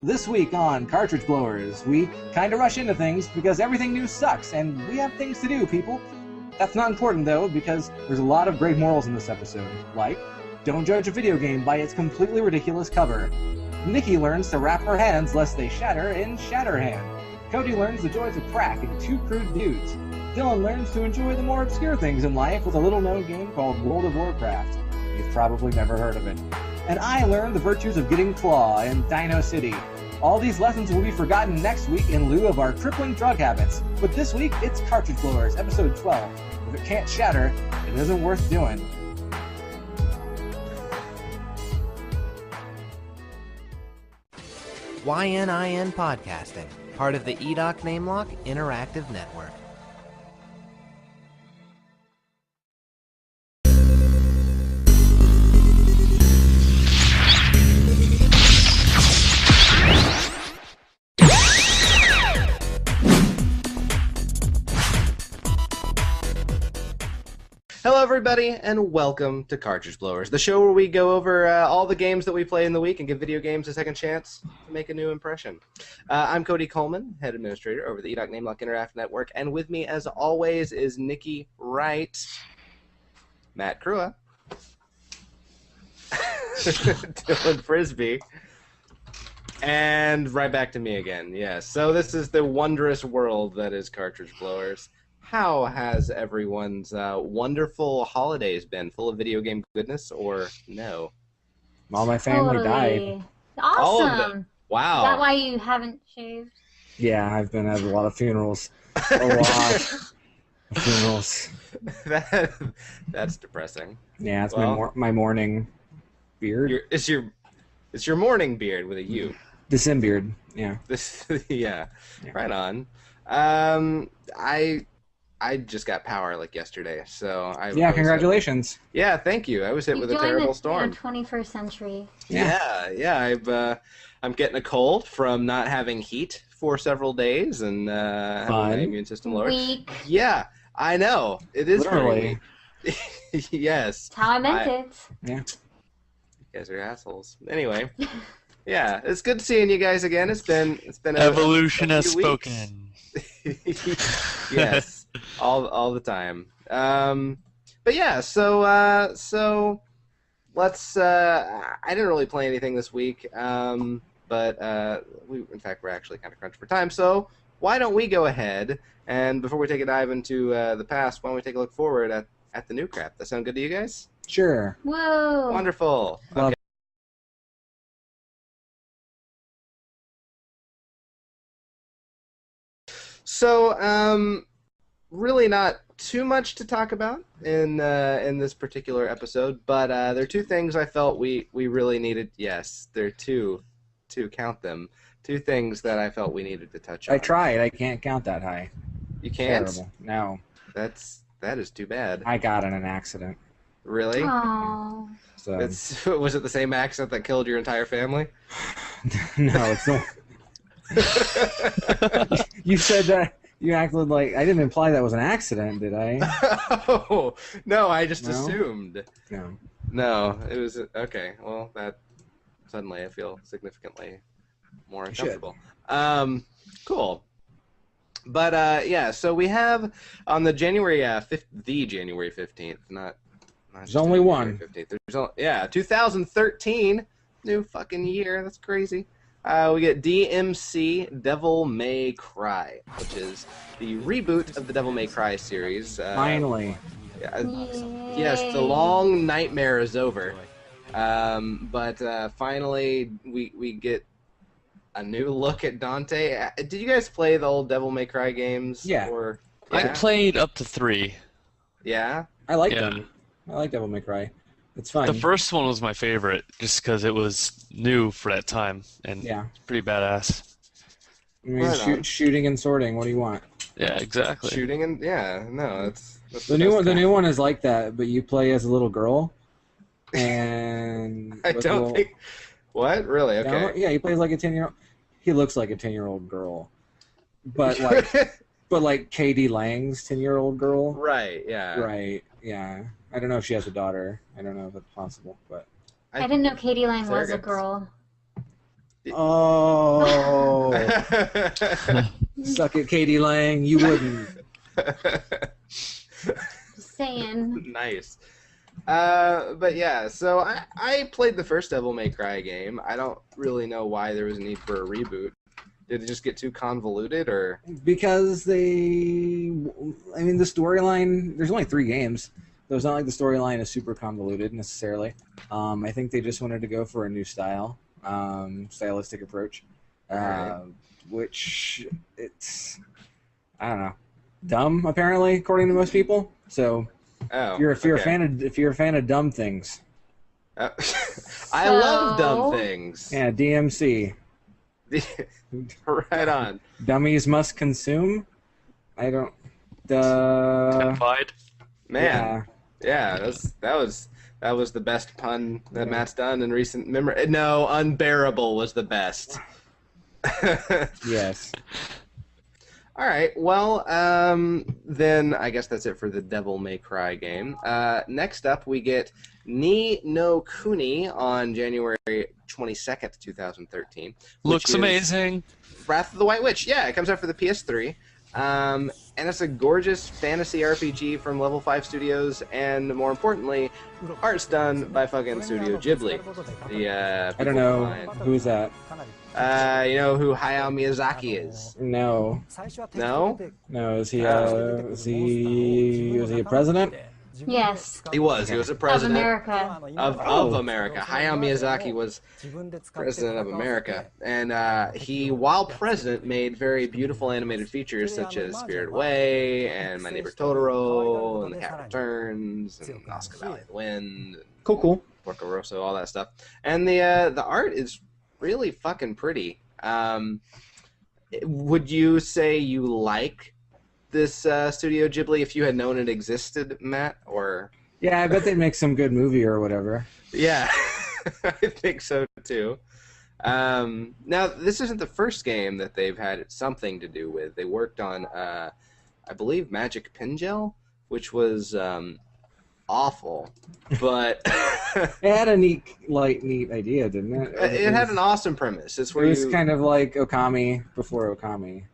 This week on Cartridge Blowers, we kinda rush into things because everything new sucks, and we have things to do, people. That's not important, though, because there's a lot of great morals in this episode, like, don't judge a video game by its completely ridiculous cover. Nikki learns to wrap her hands lest they shatter in ShatterHand. Cody learns the joys of crack in Two Crude Dudes. Dylan learns to enjoy the more obscure things in life with a little-known game called World of Warcraft. You've probably never heard of it. And I learned the virtues of getting claw in Dino City. All these lessons will be forgotten next week in lieu of our crippling drug habits. But this week, it's Cartridge Blowers, episode 12. If it can't shatter, it isn't worth doing. YNIN Podcasting, part of the EDOC NameLock Interactive Network. Hello everybody, and welcome to Cartridge Blowers, the show where we go over all the games that we play in the week and give video games a second chance to make a new impression. I'm Cody Coleman, head administrator over the EDOC NameLock Interactive Network, and with me, as always, is Nikki Wright, Matt Crua, Dylan Frisbee, and right back to me again. Yes, so this is the wondrous world that is Cartridge Blowers. How has everyone's wonderful holidays been? Full of video game goodness, or no? All my family died. Awesome. All of them. Wow. Is that why you haven't shaved? Yeah, I've been at a lot of funerals. A lot of funerals. That's depressing. Yeah, it's my morning beard. It's your morning beard with a U. December beard. Yeah. Yeah. Right on. I just got power like yesterday, so congratulations. Yeah, thank you. I was hit with a terrible storm. 21st century. Yeah. I'm getting a cold from not having heat for several days and having my immune system lowered. Weak. Yeah, I know. It is literally. Yes. That's how I meant it. Yeah. You guys are assholes. Anyway, yeah, it's good seeing you guys again. It's been evolution a has few spoken. Yes. All the time. But yeah, so let's. I didn't really play anything this week, but in fact we're actually kind of crunched for time. So why don't we go ahead and before we take a dive into the past, why don't we take a look forward at the new crap? That sound good to you guys? Sure. Whoa. Wonderful. Okay. So, really not too much to talk about in this particular episode, but there are two things I felt we really needed. Yes, there are two. Count them. Two things that I felt we needed to touch on. I tried. I can't count that high. You can't? Terrible. No. That is too bad. I got in an accident. Really? Aww. So. Was it the same accident that killed your entire family? No, it's not. You said that. You acted like I didn't imply that was an accident, did I? Oh no, I just assumed. No. No, it was okay. Well, that suddenly I feel significantly more uncomfortable. Cool. But yeah, so we have on the January 15th, not there's only one. 15th. There's 2013, new fucking year. That's crazy. We get DMC Devil May Cry, which is the reboot of the Devil May Cry series. Finally. Yes, the long nightmare is over. But finally, we get a new look at Dante. Did you guys play the old Devil May Cry games? Yeah. I played up to 3. Yeah? I like them. I like Devil May Cry. It's fun. The first one was my favorite, just because it was new for that time, and pretty badass. I mean, shooting and sorting. What do you want? Yeah, exactly. Shooting and that's the new one. The new one is like that, but you play as a little girl, and I don't think. What? Really? Okay. Yeah, he plays like a 10-year-old. He looks like a 10-year-old girl, but like Katie Lang's 10-year-old girl. Right. Yeah. Right. Yeah. I don't know if she has a daughter. I don't know if it's possible, but I didn't know Katie Lang was a girl. Oh, suck it, Katie Lang. You wouldn't. Saying. Nice. But yeah, so I played the first Devil May Cry game. I don't really know why there was a need for a reboot. Did it just get too convoluted, or? Because the storyline, there's only 3 games, so it's not like the storyline is super convoluted necessarily. I think they just wanted to go for a new stylistic approach, Right. which it's, I don't know, dumb apparently according to most people. So Oh, if you're okay. a fan of dumb things, I love dumb So- things. yeah, DMC, Right on. dummies must consume. I don't. Terrified. Man, yeah, that was the best pun that Matt's done in recent memory. No, Unbearable was the best. Yes. All right, well, then I guess that's it for the Devil May Cry game. Next up, we get Ni no Kuni on January 22nd, 2013. Looks which is amazing. Wrath of the White Witch. Yeah, it comes out for the PS3. And it's a gorgeous fantasy RPG from Level 5 Studios, and more importantly, art's done by fucking Studio Ghibli. I don't know who's that. You know who Hayao Miyazaki is? No. No? No, was he a president? Yes. He was. He was a Of president America. of America. Hayao Miyazaki was president of America, and he, while president, made very beautiful animated features such as Spirited Away and My Neighbor Totoro and The Cat Returns and Oscar Valley of the Wind, and Cool. Porco Rosso, all that stuff. And the art is really fucking pretty. Would you say you like this Studio Ghibli if you had known it existed, Matt? Or Yeah, I bet they'd make some good movie or whatever. yeah, I think so too. Now, this isn't the first game that they've had something to do with. They worked on, I believe, Magic Pingel, which was awful, but It had a neat idea, didn't it? it had an awesome premise. It's where It was you kind of like Okami before Okami.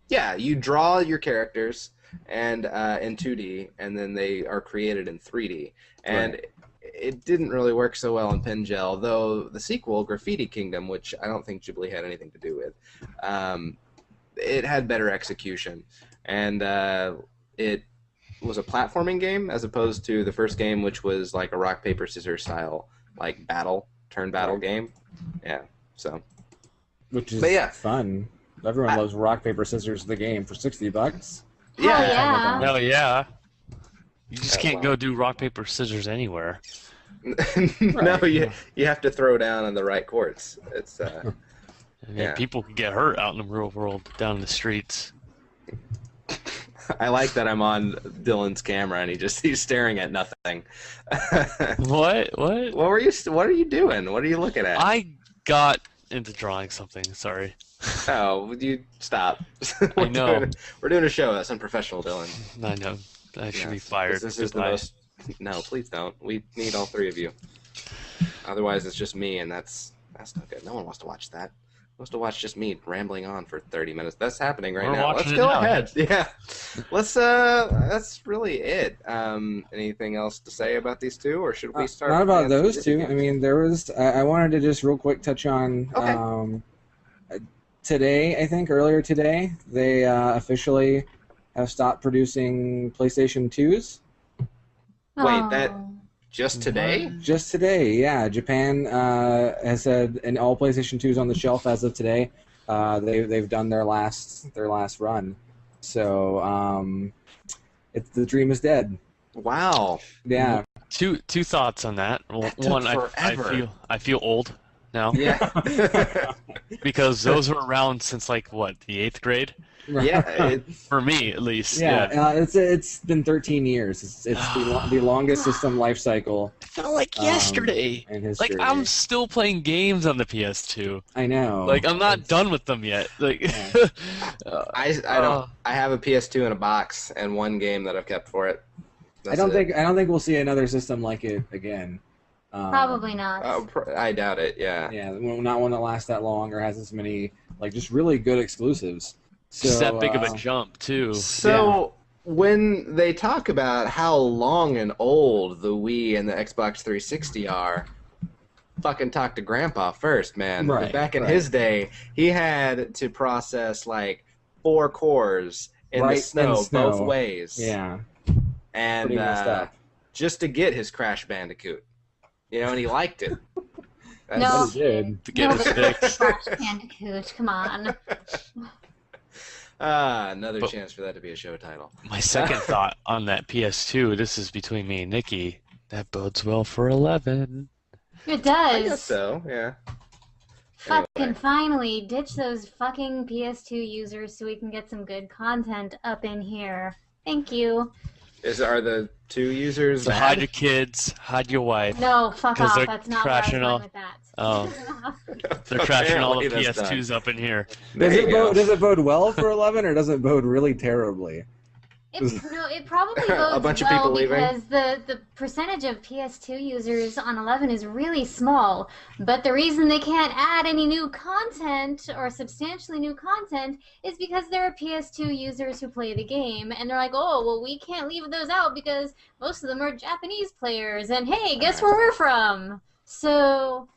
yeah, you draw your characters and in 2D, and then they are created in 3D. And it didn't really work so well in Pingel, though the sequel, Graffiti Kingdom, which I don't think Ghibli had anything to do with, it had better execution. And it was a platforming game as opposed to the first game, which was like a rock, paper, scissors style, like turn battle game. Yeah, so. Which is But yeah. fun. Everyone loves rock, paper, scissors the game for $60. Hell yeah. Hell yeah. You just Oh, can't wow. go do rock, paper, scissors anywhere. No, you have to throw down on the right courts. It's And Yeah. people can get hurt out in the real world, down in the streets. I like that I'm on Dylan's camera and he's staring at nothing. What? What are you doing? What are you looking at? I got into drawing something. Sorry. Oh, would you stop? I know. We're doing a show. That's unprofessional, Dylan. I know. I should be Yes, fired. This is the Goodbye. most. No, please don't. We need all 3 of you. Otherwise, it's just me, and that's not good. No one wants to watch that. Wants to watch just me rambling on for 30 minutes. That's happening right We're now. Let's watching it go now. ahead. Yeah. Let's. That's really it. Anything else to say about these two, or should we start? Not about with those the two. games? I mean, there was. I wanted to just real quick touch on. Okay. Today, I think earlier today, they officially have stopped producing PlayStation 2s. Wait, that Oh. just today? Just today, yeah. Japan has said, and all PlayStation 2s on the shelf as of today, they've done their last run. So the dream is dead. Wow. Yeah. Two thoughts on that. Well, That took one, forever. I feel old now Yeah. because those were around since like what, the 8th grade? Yeah. For me, at least. Yeah, it's been 13 years. It's the longest system life cycle It felt like yesterday. in history. Like I'm still playing games on the PS2. I know. Like I'm not done with them yet. Like Yeah. I don't. I have a PS2 in a box and one game that I've kept for it. I don't think we'll see another system like it again. Probably not. I doubt it. Yeah. Yeah, not one that lasts that long or has as many like just really good exclusives. So, Just that big of a jump too. So when they talk about how long and old the Wii and the Xbox 360 are, fucking talk to Grandpa first, man. Right, Back in his day, he had to process like 4 cores in the snow both ways. Yeah. And pretty messed up. just to get his Crash Bandicoot. You know, and he liked it. No. He did. To get it fixed. Crash Bandicoot, come on. Another chance for that to be a show title. My second thought on that PS2, this is between me and Nikki, that bodes well for 11. It does. I guess so, yeah. Fucking Anyway. finally ditch those fucking PS2 users so we can get some good content up in here. Thank you. Are the 2 users So mad? hide your kids, hide your wife. No, fuck 'Cause off. they're That's not where I was trashing going all- with that. Oh. They're trashing all the Apparently that's PS2s up in here. There Does you go. does it bode well for 11 or does it bode really terribly? It probably A bodes bunch of well people leaving? because the percentage of PS2 users on 11 is really small. But the reason they can't add any new content or substantially new content is because there are PS2 users who play the game and they're like, oh, well, we can't leave those out because most of them are Japanese players. And hey, guess where we're from? So,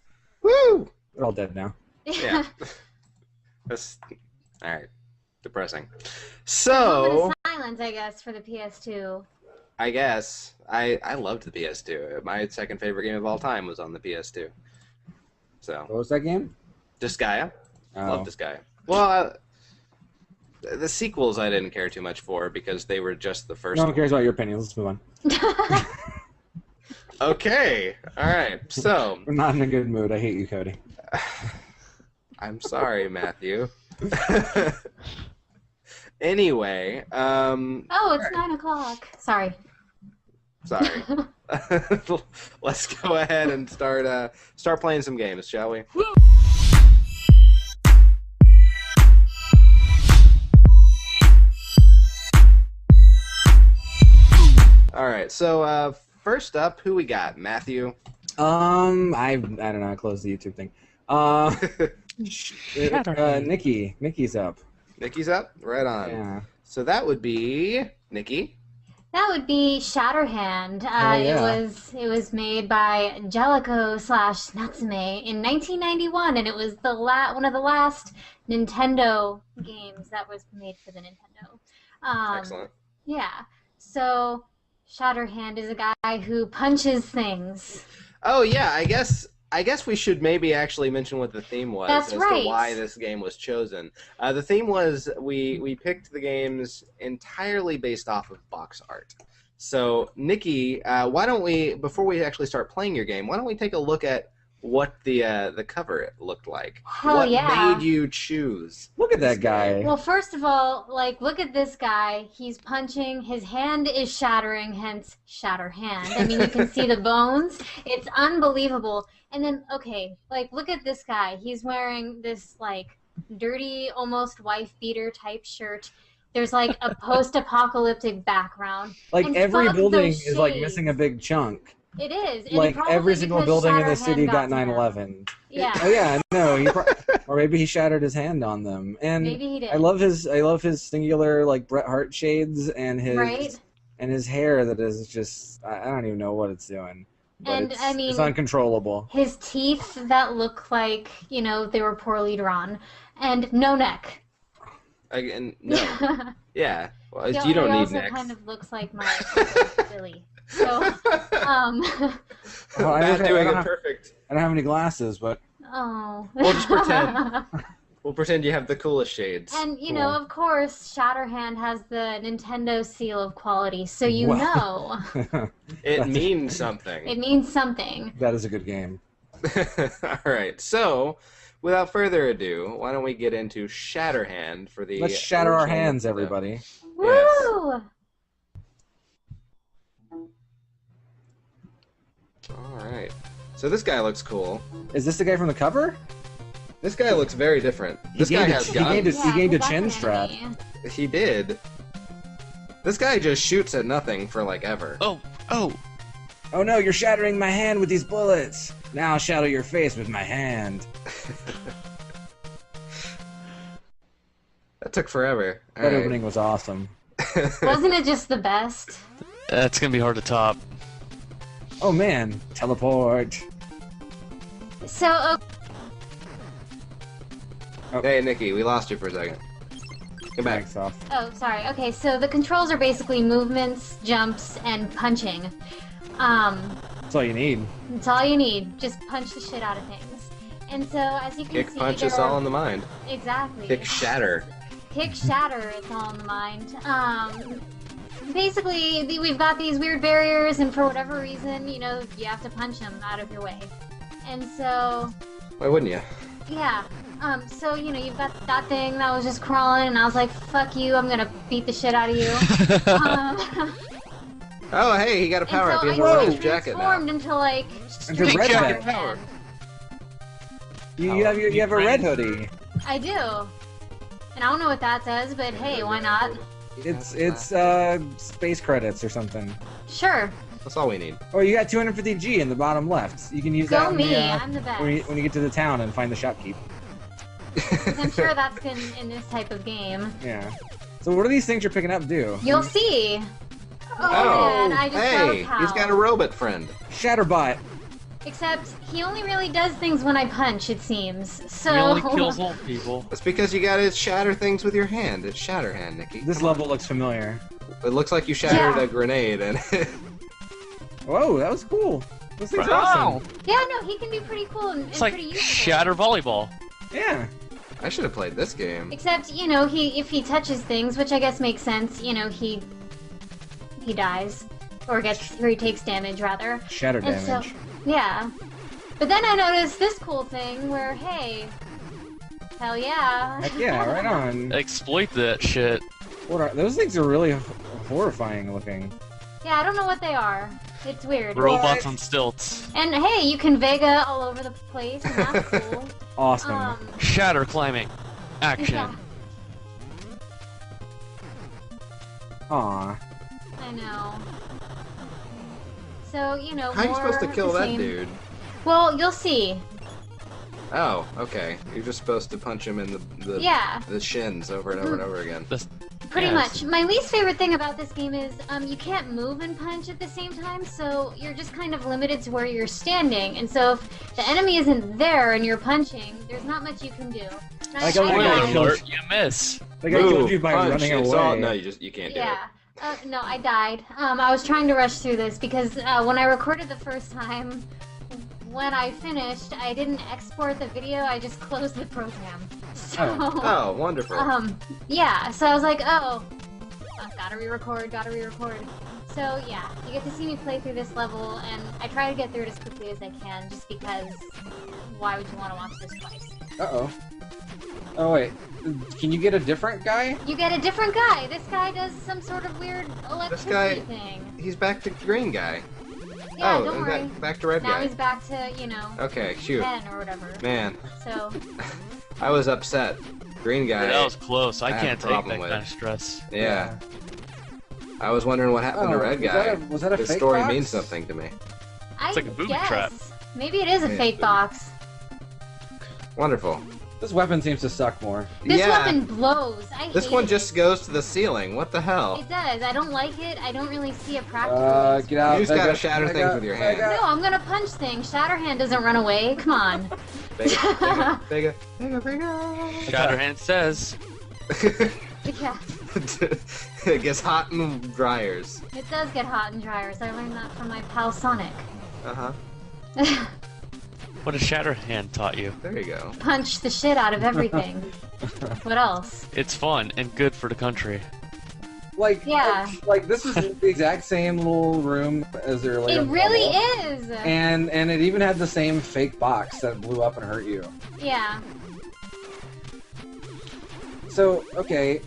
Woo! They're all dead now. Yeah. That's alright. Depressing. Moment So of silence, I guess, for the PS2. I guess I loved the PS2. My second favorite game of all time was on the PS2. So What was that game? Disgaea. Oh. Love Disgaea. Well, the sequels I didn't care too much for because they were just the first No one one. cares about your opinions. Let's move on. Okay. Alright. So We're not in a good mood. I hate you, Cody. I'm sorry, Matthew. Anyway, Oh, it's 9 o'clock. Sorry. sorry. Let's go ahead and start playing some games, shall we? All right. So first up, who we got? Matthew. I don't know. I closed the YouTube thing. Nikki's up. Nikki's up. Right on. Yeah. So that would be Nikki. That would be ShatterHand. yeah. It was made by Jellico/Natsume in 1991, and it was one of the last Nintendo games that was made for the Nintendo. Excellent. Yeah. So ShatterHand is a guy who punches things. Oh yeah, I guess we should maybe actually mention what the theme was That's as right. to why this game was chosen. The theme was we picked the games entirely based off of box art. So Nikki, why don't we, before we actually start playing your game, why don't we take a look at what the cover looked like? Hell what yeah. made you choose? Look at this that guy. Well, first of all, look at this guy. He's punching. His hand is shattering, hence ShatterHand. I mean, you can see the bones. It's unbelievable. And then, okay, look at this guy. He's wearing this, dirty, almost wife-beater type shirt. There's, a post-apocalyptic background. And Every fuck building those is, shades. missing a big chunk. It is. And probably Every single because building in the ShatterHand city got to him. 9/11. Yeah. Oh yeah, no, or maybe he shattered his hand on them. And Maybe he did. I love his singular Bret Hart shades and his Right? and his hair that is just I don't even know what it's doing. But And, it's, I mean- it's uncontrollable. His teeth that look like, they were poorly drawn. And no neck. Again, no. Yeah. Well, He you don't need also next. kind of looks like my Billy. So, Well, Matt doing I it don't perfect. don't have any glasses, but oh. We'll just pretend. We'll pretend you have the coolest shades. And, Cool. of course, ShatterHand has the Nintendo seal of quality, so you Wow. know It means something. it means something. that is a good game. All right. So, without further ado, why don't we get into ShatterHand for the Let's shatter our original hands, Nintendo. everybody. Woo! All right. So this guy looks cool. Is this the guy from the cover? This guy looks very different. This guy has he gained guns. a- he gained a chin definitely. strap. He did. This guy just shoots at nothing for ever. Oh, Oh no, you're shattering my hand with these bullets! Now I'll shatter your face with my hand. That took forever. That opening was awesome. Wasn't it just the best? That's gonna be hard to top. Oh man, teleport. So, Hey, Nikki, we lost you for a second. Come back. Thanks off. oh, sorry. Okay, so the controls are basically movements, jumps, and punching. That's all you need. That's all you need. Just punch the shit out of things. And so, as you can Kick, see, punch, there it's all in the mind. Exactly. Kick, shatter. Kick, shatter, it's all in the mind. Basically, we've got these weird barriers, and for whatever reason, you know, you have to punch them out of your way. And so, Why wouldn't you? yeah. So, you know, you've got that thing that was just crawling, and I was like, fuck you, I'm gonna beat the shit out of you. Oh, hey, he got a power up. He has a I orange jacket now. transformed into, like, Into Street red Fighter jacket power. Man. You have a red hoodie. I do. And I don't know what that does, but hey, why not? It's space credits or something. Sure. That's all we need. Oh, you got 250G in the bottom left. You can use that Go in me, the, I'm the best. when you get to the town and find the shopkeep. 'Cause I'm sure that's in this type of game. Yeah. So what do these things you're picking up do? You'll see. Oh, man, I just hey, broke he's got a how. robot friend. Shatterbot. Except he only really does things when I punch, it seems. So He only kills old people. That's because you gotta shatter things with your hand. It's ShatterHand, Nikki. This level looks familiar. It looks like you shattered Yeah. a grenade and Whoa, that was cool. Those things are Wow. awesome. yeah, no, he can be pretty cool and It's like pretty useful. shatter volleyball. Yeah. I should have played this game. Except, you know, if he touches things, which I guess makes sense, you know, he dies. Or he takes damage, rather. Shatter And so, damage. yeah. But then I noticed this cool thing where, hey, hell yeah. Heck yeah, right on. Exploit that shit. What are those things? Are really horrifying looking. Yeah, I don't know what they are. It's weird. Robots on stilts. And hey, you can Vega all over the place, and that's cool. Awesome. Shatter climbing. Action. Yeah, Aw. I know. So, you know, How are you supposed to more kill the that same. dude? Well, you'll see. Oh, okay. You're just supposed to punch him in the Yeah. the shins over and over and over again. Pretty Yes. much. My least favorite thing about this game is you can't move and punch at the same time, so you're just kind of limited to where you're standing. And so if the enemy isn't there and you're punching, there's not much you can do. And Like a I little died. killed- Alert, you miss. Like I killed you by punch. running It's away. all- no, you can't do it. Yeah. No, I died. I was trying to rush through this because when I recorded the first time, when I finished, I didn't export the video, I just closed the program. So, Oh, wonderful. yeah, so I was like, oh, gotta re-record. So yeah, you get to see me play through this level, and I try to get through it as quickly as I can, just because why would you want to watch this twice? Uh-oh. Oh, wait. Can you get a different guy? You get a different guy. This guy does some sort of weird electricity guy- thing. He's back to green guy. Yeah, oh, don't and worry. back to red Now guy. he's back to, you know, Okay, shoot. 10 or whatever. Man, So, I was upset. Green guy. That was close. I I have can't a take that problem with. kind of stress. Yeah. I was wondering what happened to Oh, red was guy. that a This fake story box? means something to me. I like a booby guess. trap. Maybe it is a Yeah. fake box. Wonderful. This weapon seems to suck more. This yeah. weapon blows. I This hate one it. just goes to the ceiling. What the hell? It does. I don't like it. I don't really see a practical use Get for out. it. You just gotta Vega, shatter Vega, things with your hand. No, Vega. I'm gonna punch things. ShatterHand doesn't run away. Come on. Vega. Shatterhand says. Yeah, It gets hot in dryers. it does get hot in dryers. I learned that from my pal Sonic. Uh-huh. What has Shatterhand taught you? There you go. Punch the shit out of everything. What else? It's fun and good for the country. Like, Yeah. like this is the exact same little room as their later It really level. is. And it even had the same fake box that blew up and hurt you. Yeah. So, okay.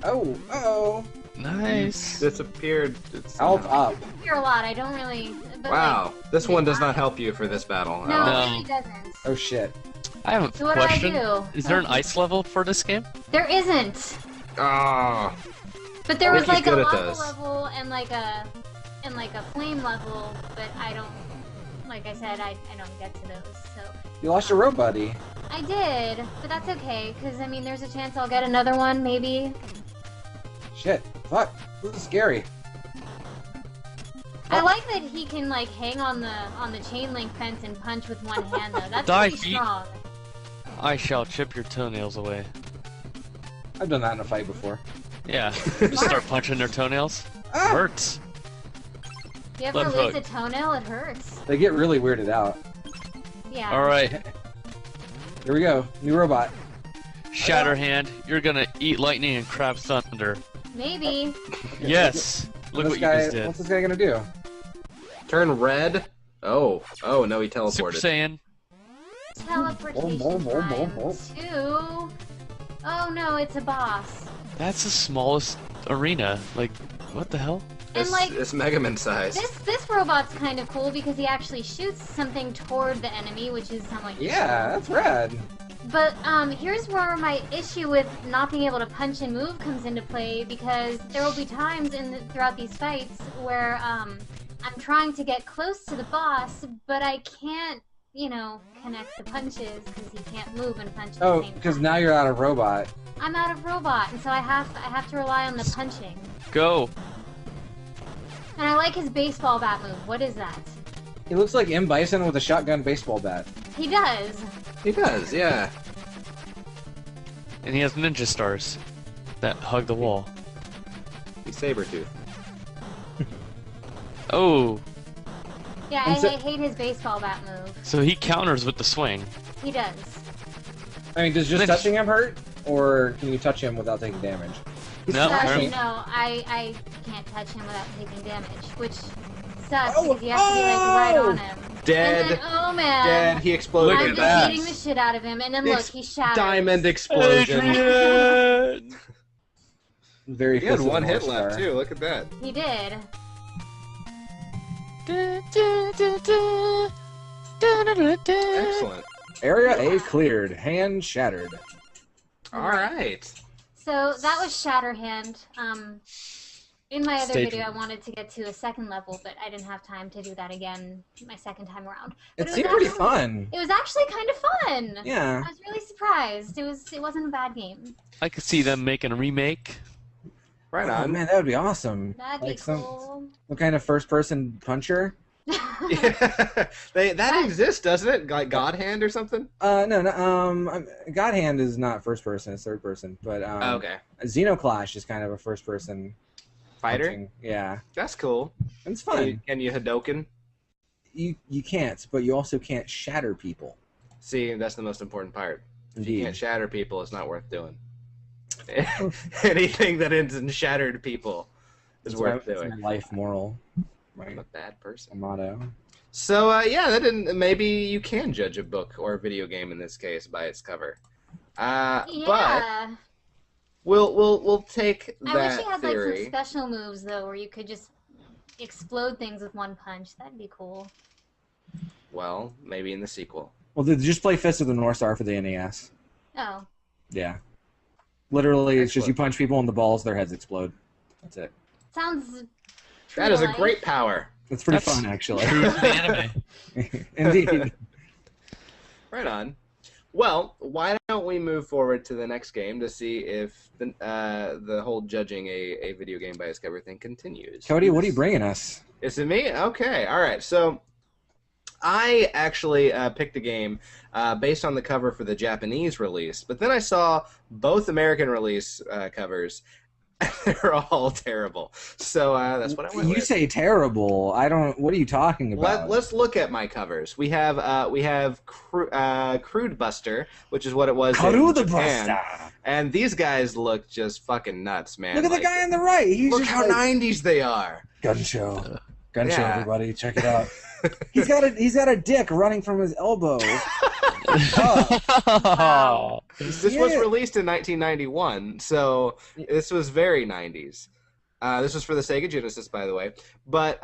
Oh. Nice. Disappeared. It's Health up. Hear a lot. I don't really. But Wow. This one does not help you for this battle. Like, no, Oh. it really doesn't. Oh shit. I have a So what do I question. do? Is there an ice level for this game? There isn't. Oh. But there was Ricky's like a good at lava those. level and like a in like a flame level, but I don't, like I said, I don't get to those, so. You lost your rope buddy. I did, but that's okay, because, I mean, there's a chance I'll get another one, maybe. Shit. Fuck. This is scary. I like that he can, like, hang on the chain link fence and punch with one hand, though. That's Die, pretty strong. I shall chip your toenails away. I've done that in a fight before. Yeah, just start punching their toenails. Ah! Hurts. You ever Left lose hook. a toenail? It hurts. They get really weirded out. Yeah. Alright, Here we go. New robot. ShatterHand, you're gonna eat lightning and crab thunder. Maybe. Yes! Look what you just did. What's this guy gonna do? Turn red. Oh no, he Super teleported. Saiyan. Teleportation time to... Oh no, it's a boss. That's the smallest arena. Like, what the hell? And like, It's Mega Man size. this robot's kind of cool because he actually shoots something toward the enemy, which is somewhat useful. Yeah, that's rad. But here's where my issue with not being able to punch and move comes into play, because there will be times throughout these fights where I'm trying to get close to the boss, but I can't, you know, connect the punches because he can't move and punch at the same time. Because now you're out of robot. I'm out of robot, and so I have to rely on the punching. Go! And I like his baseball bat move. What is that? He looks like M. Bison with a shotgun baseball bat. He does. He does, yeah. And he has ninja stars that hug the wall. He's Sabretooth. Oh, Yeah, I hate his baseball bat move. so he counters with the swing. He does. I mean, does just touching him hurt? Or can you touch him without taking damage? No, No, I can't touch him without taking damage, which sucks because you have to be like right on him. Dead. And then, oh man. Dead. He exploded. I'm in just that. beating the shit out of him, and then look, he shatters. Diamond explosion. Adrian! Very He had Fist of one the hit North left Star. too. Look at that. He did. Excellent. Area A cleared. Hand shattered. All right. So that was ShatterHand. In my other Stay video, I tuned. wanted to get to a second level, but I didn't have time to do that again my second time around. But It was seemed pretty actually- fun. It was actually kind of fun. Yeah. I was really surprised. It wasn't a bad game. I could see them making a remake. Right Oh on. man, that would be awesome. That'd Like be some cool. what kind of first-person puncher? Yeah. That exists, doesn't it? Like God Hand or something? No. God Hand is not first person; it's third person. But Okay. Xenoclash is kind of a first-person Fighter. punching. Yeah, That's cool. it's fun. Can you Hadoken? You can't, but you also can't shatter people. See, that's the most important part. If you Indeed. can't shatter people, it's not worth doing. Anything that ends in shattered people is worth It's doing. my life moral. I'm Right. a bad person. Motto. So yeah, that didn't. Maybe you can judge a book or a video game in this case by its cover. But Yeah. we'll take I that wish you had theory. like some special moves though, where you could just explode things with one punch. That'd be cool. Well, maybe in the sequel. Well, just play Fist of the North Star for the NES. Oh. Yeah. Literally, it's just you Excellent. punch people in the balls, their heads explode. That's it. Sounds. true That to is a life. great power. It's pretty That's fun, actually. True to the anime. Indeed. Right on. Well, why don't we move forward to the next game to see if the whole judging a video game by its cover thing continues. Cody, what are you bringing us? Is it me? Okay, all right. So I actually picked a game based on the cover for the Japanese release, but then I saw both American release covers. They're all terrible. So that's what I went You with. say terrible. I don't. What are you talking about? Let's look at my covers. We have Crude Buster, which is what it was in Crude Japan. Buster. And these guys look just fucking nuts, man. Look at the Like, guy on the right. He's Look just how like, 90s they are. gun show. Gun show, Yeah. everybody. Check it out. He's got a dick running from his elbow. Oh. This was Yeah. released in 1991, so this was very 90s. This was for the Sega Genesis, by the way. But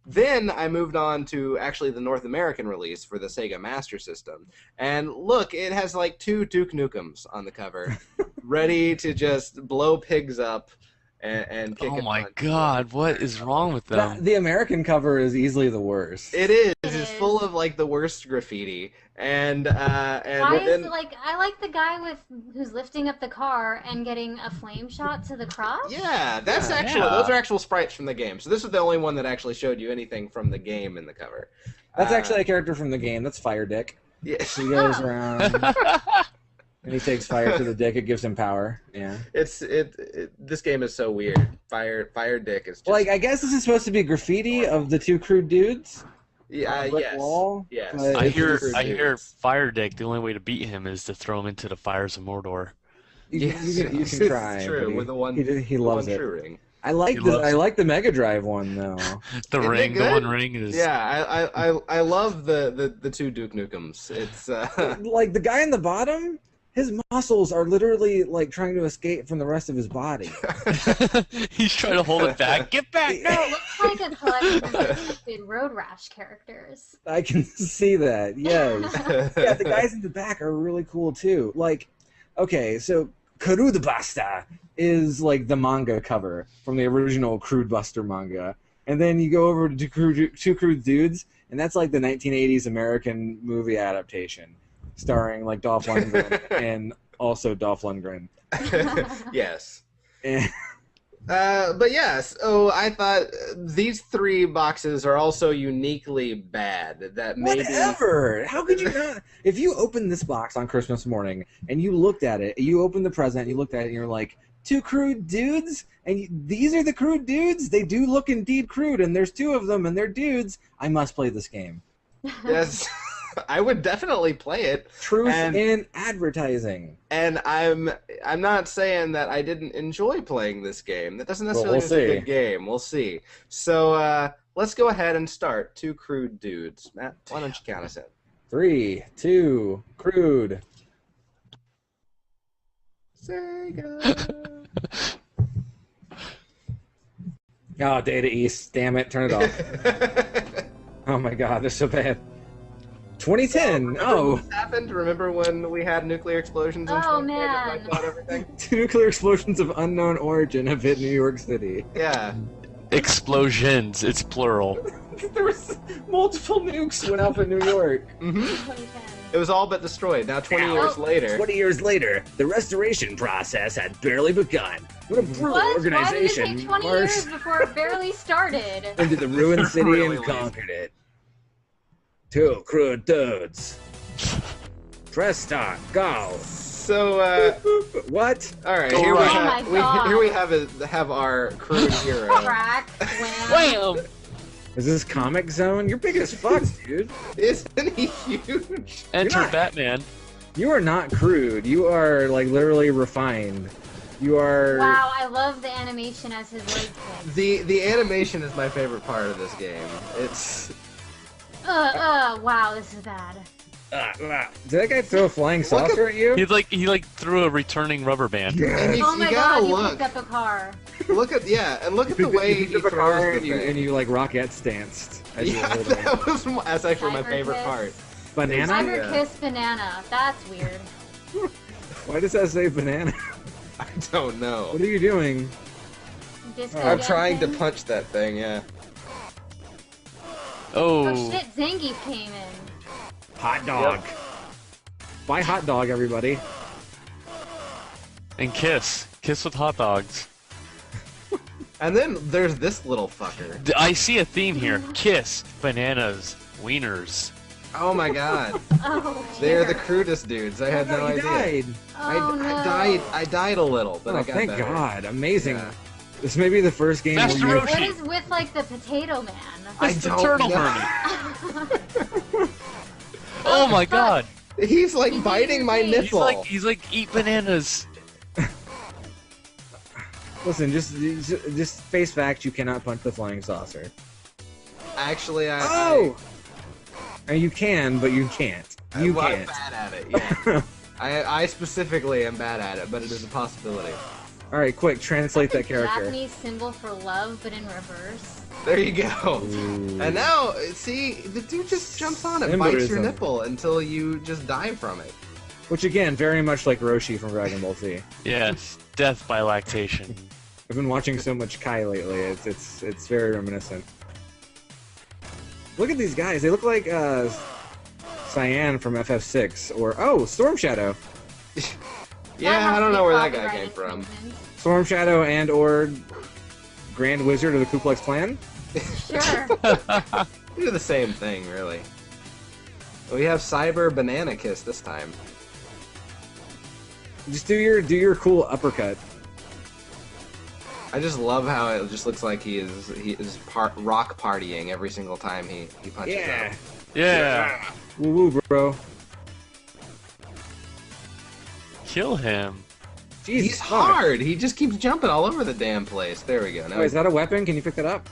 then I moved on to actually the North American release for the Sega Master System. And look, it has like two Duke Nukems on the cover, ready to just blow pigs up and kick Oh and my punch. god, what is wrong with them? The American cover is easily the worst. It is. It It's is. full of like the worst graffiti, and Why then is I like the guy who's lifting up the car and getting a flame shot to the crotch? yeah, that's Yeah. actual. Yeah. Those are actual sprites from the game. So this is the only one that actually showed you anything from the game in the cover. That's actually a character from the game. That's Fire Dick. Yeah. He goes around and he takes fire to the dick. It gives him power. Yeah. This game is so weird. Fire Dick is just Like, I guess this is supposed to be graffiti of the Two Crude Dudes. yeah, brick yes. wall, Yes. but I it's hear just- Fire Dick. The only way to beat him is to throw him into the fires of Mordor. You can try. It's true but with the one. he loves one it. True ring. I like the Mega Drive one though. The Isn't it ring, the good? one ring is. Yeah, I love the two Duke Nukems. It's Like the guy in the bottom, his muscles are literally like trying to escape from the rest of his body. He's trying to hold it back. Get back! No, it looks like a collection of stupid Road Rash characters. I can see that. Yes. Yeah, the guys in the back are really cool too. Like, okay, so Karudabasta is like the manga cover from the original Crude Buster manga, and then you go over to Two Crude Dudes, and that's like the 1980s American movie adaptation, starring like Dolph Lundgren and also Dolph Lundgren. yes. And But yes, I thought these three boxes are also uniquely bad. That maybe whatever. How could you not? If you opened this box on Christmas morning and you looked at it, you opened the present, you looked at it, and you're like, Two Crude Dudes, and these are the Crude Dudes. They do look indeed crude, and there's two of them, and they're dudes. I must play this game. yes, I would definitely play it. Truth And- in advertising. And I'm not saying that I didn't enjoy playing this game. That doesn't necessarily we'll mean it's a see. good game. We'll see. So let's go ahead and start Two Crude Dudes. Matt, why don't you count us in? 3, 2, crude. Sega. Oh, Data East. Damn it. Turn it off. Oh my god, they're so bad. 2010. Remember Oh. what happened? Remember when we had nuclear explosions in Oh, 2010 that man. wiped out everything? Two nuclear explosions of unknown origin have hit New York City. Yeah. Explosions. It's plural. There was multiple nukes went off in New York. hmm 2010. It was all but destroyed. Now 20 years later. 20 years later, the restoration process had barely begun. What a brutal What? Why did it organization take 20 marched years before it barely started? into the ruined city Really and lazy. conquered it. Two Crude Dudes. Press start. Go. So, What? all right. Go Here we, right. Oh have, my God. here we have our crude hero. Crack, wham. Wham! Is this Comic Zone? You're big as fuck, dude. Isn't he huge? Enter not- Batman. You are not crude. You are like literally refined. You are. Wow, I love the animation as his leg kicks. The animation is my favorite part of this game. It's Wow, this is bad. Did that guy throw a flying saucer at you? He threw a returning rubber band. and Oh my you god, gotta you look. picked up a car. Look at look at the way he took a throws car the and you, thing. and you like rocket stanced. As you Yeah, hold it. that's actually my Cyber favorite kiss. part. Banana? Cyber Yeah. kiss banana. That's weird. Why does that say banana? I don't know. What are you doing? Disco I'm trying to dancing. punch that thing. Yeah. Oh Oh, shit, Zangief came in. Hot dog. Buy hot dog, everybody. and Kiss. Kiss with hot dogs. And then there's this little fucker. I see a theme here. Kiss, bananas, wieners. Oh my god. Oh, They're the dear. crudest dudes. I had no he idea. died. Oh, no. I died a little, but Oh, I got thank better. God. Amazing. Yeah. This may be the first game Master where you... Roshi. What is with like the potato man? I It's the don't turtle know. hermit. Oh my god. He's like He's biting my eating your face. nipple. He's like eat bananas. Listen, just face facts. You cannot punch the flying saucer. Actually, Oh! And you can, but you can't. You well, I'm can't. bad at it. Yeah. I specifically am bad at it, but it is a possibility. All right, quick, translate that character. Japanese symbol for love, but in reverse. There you go. Ooh. And now, see, the dude just jumps on it, bites your Symbolism. nipple until you just die from it. Which again, very much like Roshi from Dragon Ball Z. Yes, death by lactation. I've been watching so much Kai lately. It's very reminiscent. Look at these guys. They look like Cyan from FF6 or Storm Shadow. Yeah, I don't know where that guy came from. Storm Shadow and or Grand Wizard of the Ku Klux Klan. Sure. They're the same thing, really. We have Cyber Banana Kiss this time. Just do your cool uppercut. I just love how it just looks like he is rock partying every single time he punches Yeah. up. Yeah. Woo woo, bro. Kill him. Jeez, He's fuck. hard. He just keeps jumping all over the damn place. There we go. Now Oh, is that a weapon? Can you pick that up?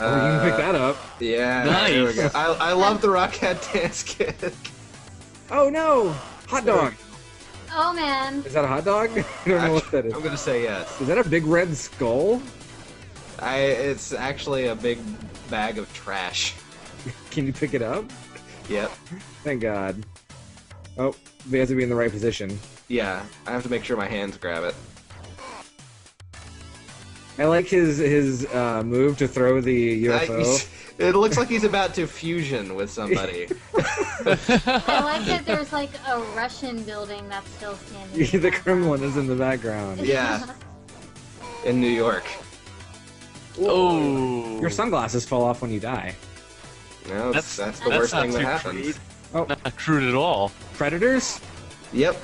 Oh, you can pick that up. Yeah. Nice. There we go. I love the Rockhead dance kick. Oh no! Hot dog! Oh man. Is that a hot dog? I don't know what that is. I'm gonna say yes. Is that a big red skull? It's actually a big bag of trash. Can you pick it up? Yep. Thank God. Oh, we have to be in the right position. Yeah. I have to make sure my hands grab it. I like his move to throw the UFO. It looks like he's about to fusion with somebody. I like that there's like a Russian building that's still standing. The Kremlin is in the background. Yeah. In New York. Oh. Your sunglasses fall off when you die. No, that's the that's worst not thing that too happens. Oh, Not crude at all. predators? Yep.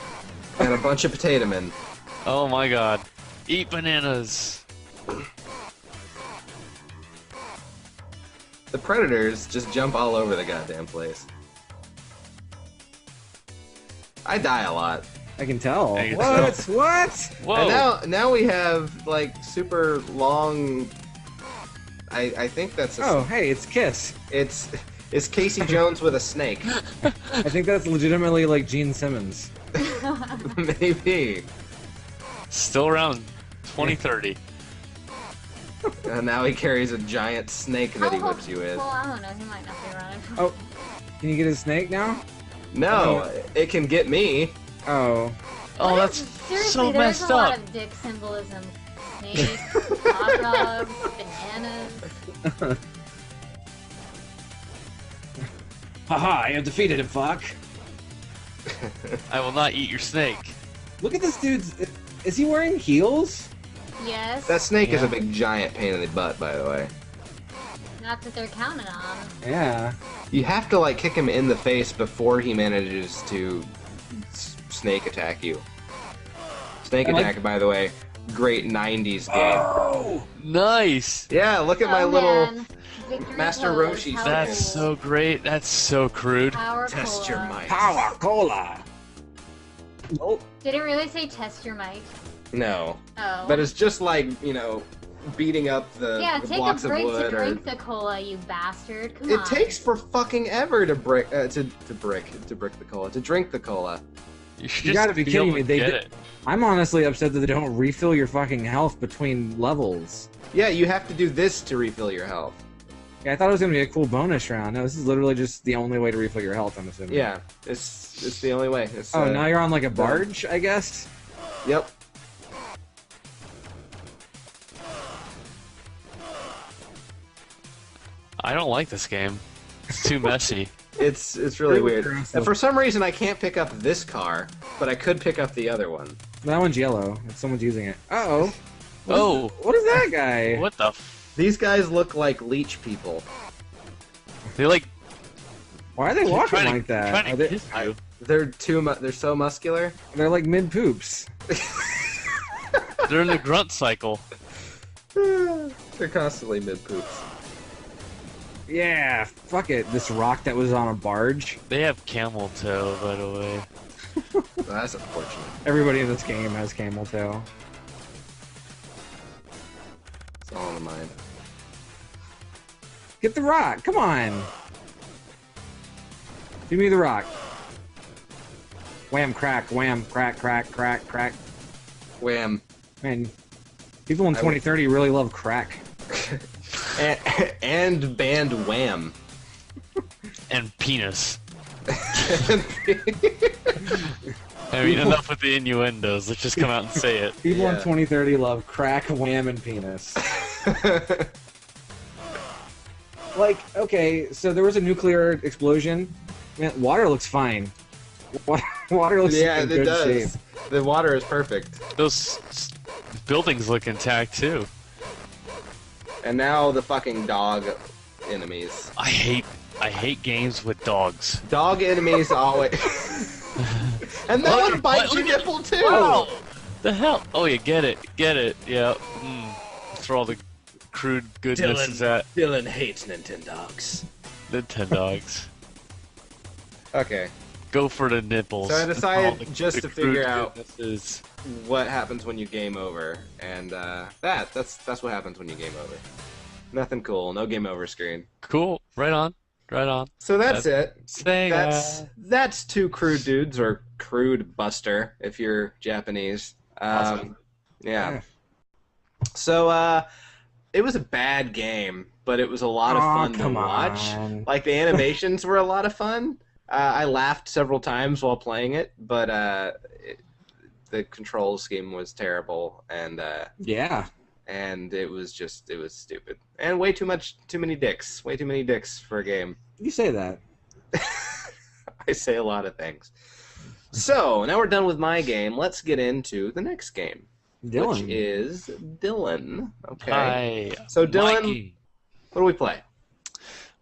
And a bunch of potato men. Oh my god. Eat bananas. The predators just jump all over the goddamn place. I die a lot. I can tell. I can What? tell. What? Whoa. And now we have like super long. I think that's a, Oh, hey, it's Kiss. it's Casey Jones with a snake. I think that's legitimately like Gene Simmons. Maybe. Still around 2030. And now he carries a giant snake that he whips you with. Well, I don't know. He might not be running. Oh, can you get his snake now? No, it can get me. Oh. Oh, that's Seriously, so there's messed a lot up. of dick symbolism. Snakes, hot dogs, bananas. Haha, I have defeated him, fuck. I will not eat your snake. Look at this dude's... Is he wearing heels? Yes. That snake is Yeah. a big giant pain in the butt, by the way. Not that they're counting on. Yeah. You have to like kick him in the face before he manages to snake attack you. Snake I like- attack, by the way, great '90s game. Oh! Nice. Yeah, look at my Oh, little. man. Victory Master pose, Roshi how That's cool. so great. That's so crude. Power Test cola. your might. Power Cola! Nope. Did it really say test your might? No, Oh. but it's just like beating up the, yeah, the take blocks a of break to wood. drink the cola, you bastard. Come It on. takes for fucking ever to brick to brick the cola, to drink the cola. You should You just gotta be be kidding able me. to They get did- it. I'm honestly upset that they don't refill your fucking health between levels. Yeah, you have to do this to refill your health. Yeah, I thought it was gonna be a cool bonus round. No, this is literally just the only way to refill your health, I'm assuming. Yeah, it's the only way. It's, Oh, now you're on like a barge, I guess? Yep. I don't like this game. It's too messy. It's really weird. aggressive. And for some reason, I can't pick up this car, but I could pick up the other one. That one's yellow. If someone's using it. Uh-oh. Oh, What is that guy? what the? F These guys look like leech people. they like Why are they walking trying to, like that? trying Are to they, kiss you. They're so muscular. they're like mid-poops. They're in the grunt cycle. They're constantly mid poops. Yeah, fuck it. This rock that was on a barge. They have camel toe, by the way. That's unfortunate. Everybody in this game has camel tail. It's all in the mind. Get the rock. Come on. Give me the rock. Wham, crack, wham, crack, crack, crack, crack. Wham. Man, people in 2030 really love crack. And band Wham. And penis. I mean, enough with the innuendos. Let's just come out and say it. People in 2030 love crack, wham, and penis. Like, okay, so there was a nuclear explosion. Man, water looks fine. Water looks in good shape. The water is perfect. Those buildings look intact too. And now the fucking dog enemies. I hate games with dogs. Dog enemies always. And that one bites your nipple too. Wow. The hell? Oh, you get it. Yeah. That's where all the crude goodness is at. Dylan hates Nintendogs. Nintendogs. Okay. Go for the nipples. So I decided just to figure out goodnesses. what happens when you game over, and that's what happens when you game over. Nothing cool. No game over screen. Cool. Right on. So that's it. That's Two Crude Dudes, or Crude Buster if you're Japanese. Awesome. Yeah. So it was a bad game, but it was a lot of fun to watch. Like the animations were a lot of fun. I laughed several times while playing it, but the control scheme was terrible, and and it was stupid, and way too many dicks for a game. You say that. I say a lot of things. So now we're done with my game. Let's get into the next game, which is Dylan. Okay. Hi. So Dylan, what do we play?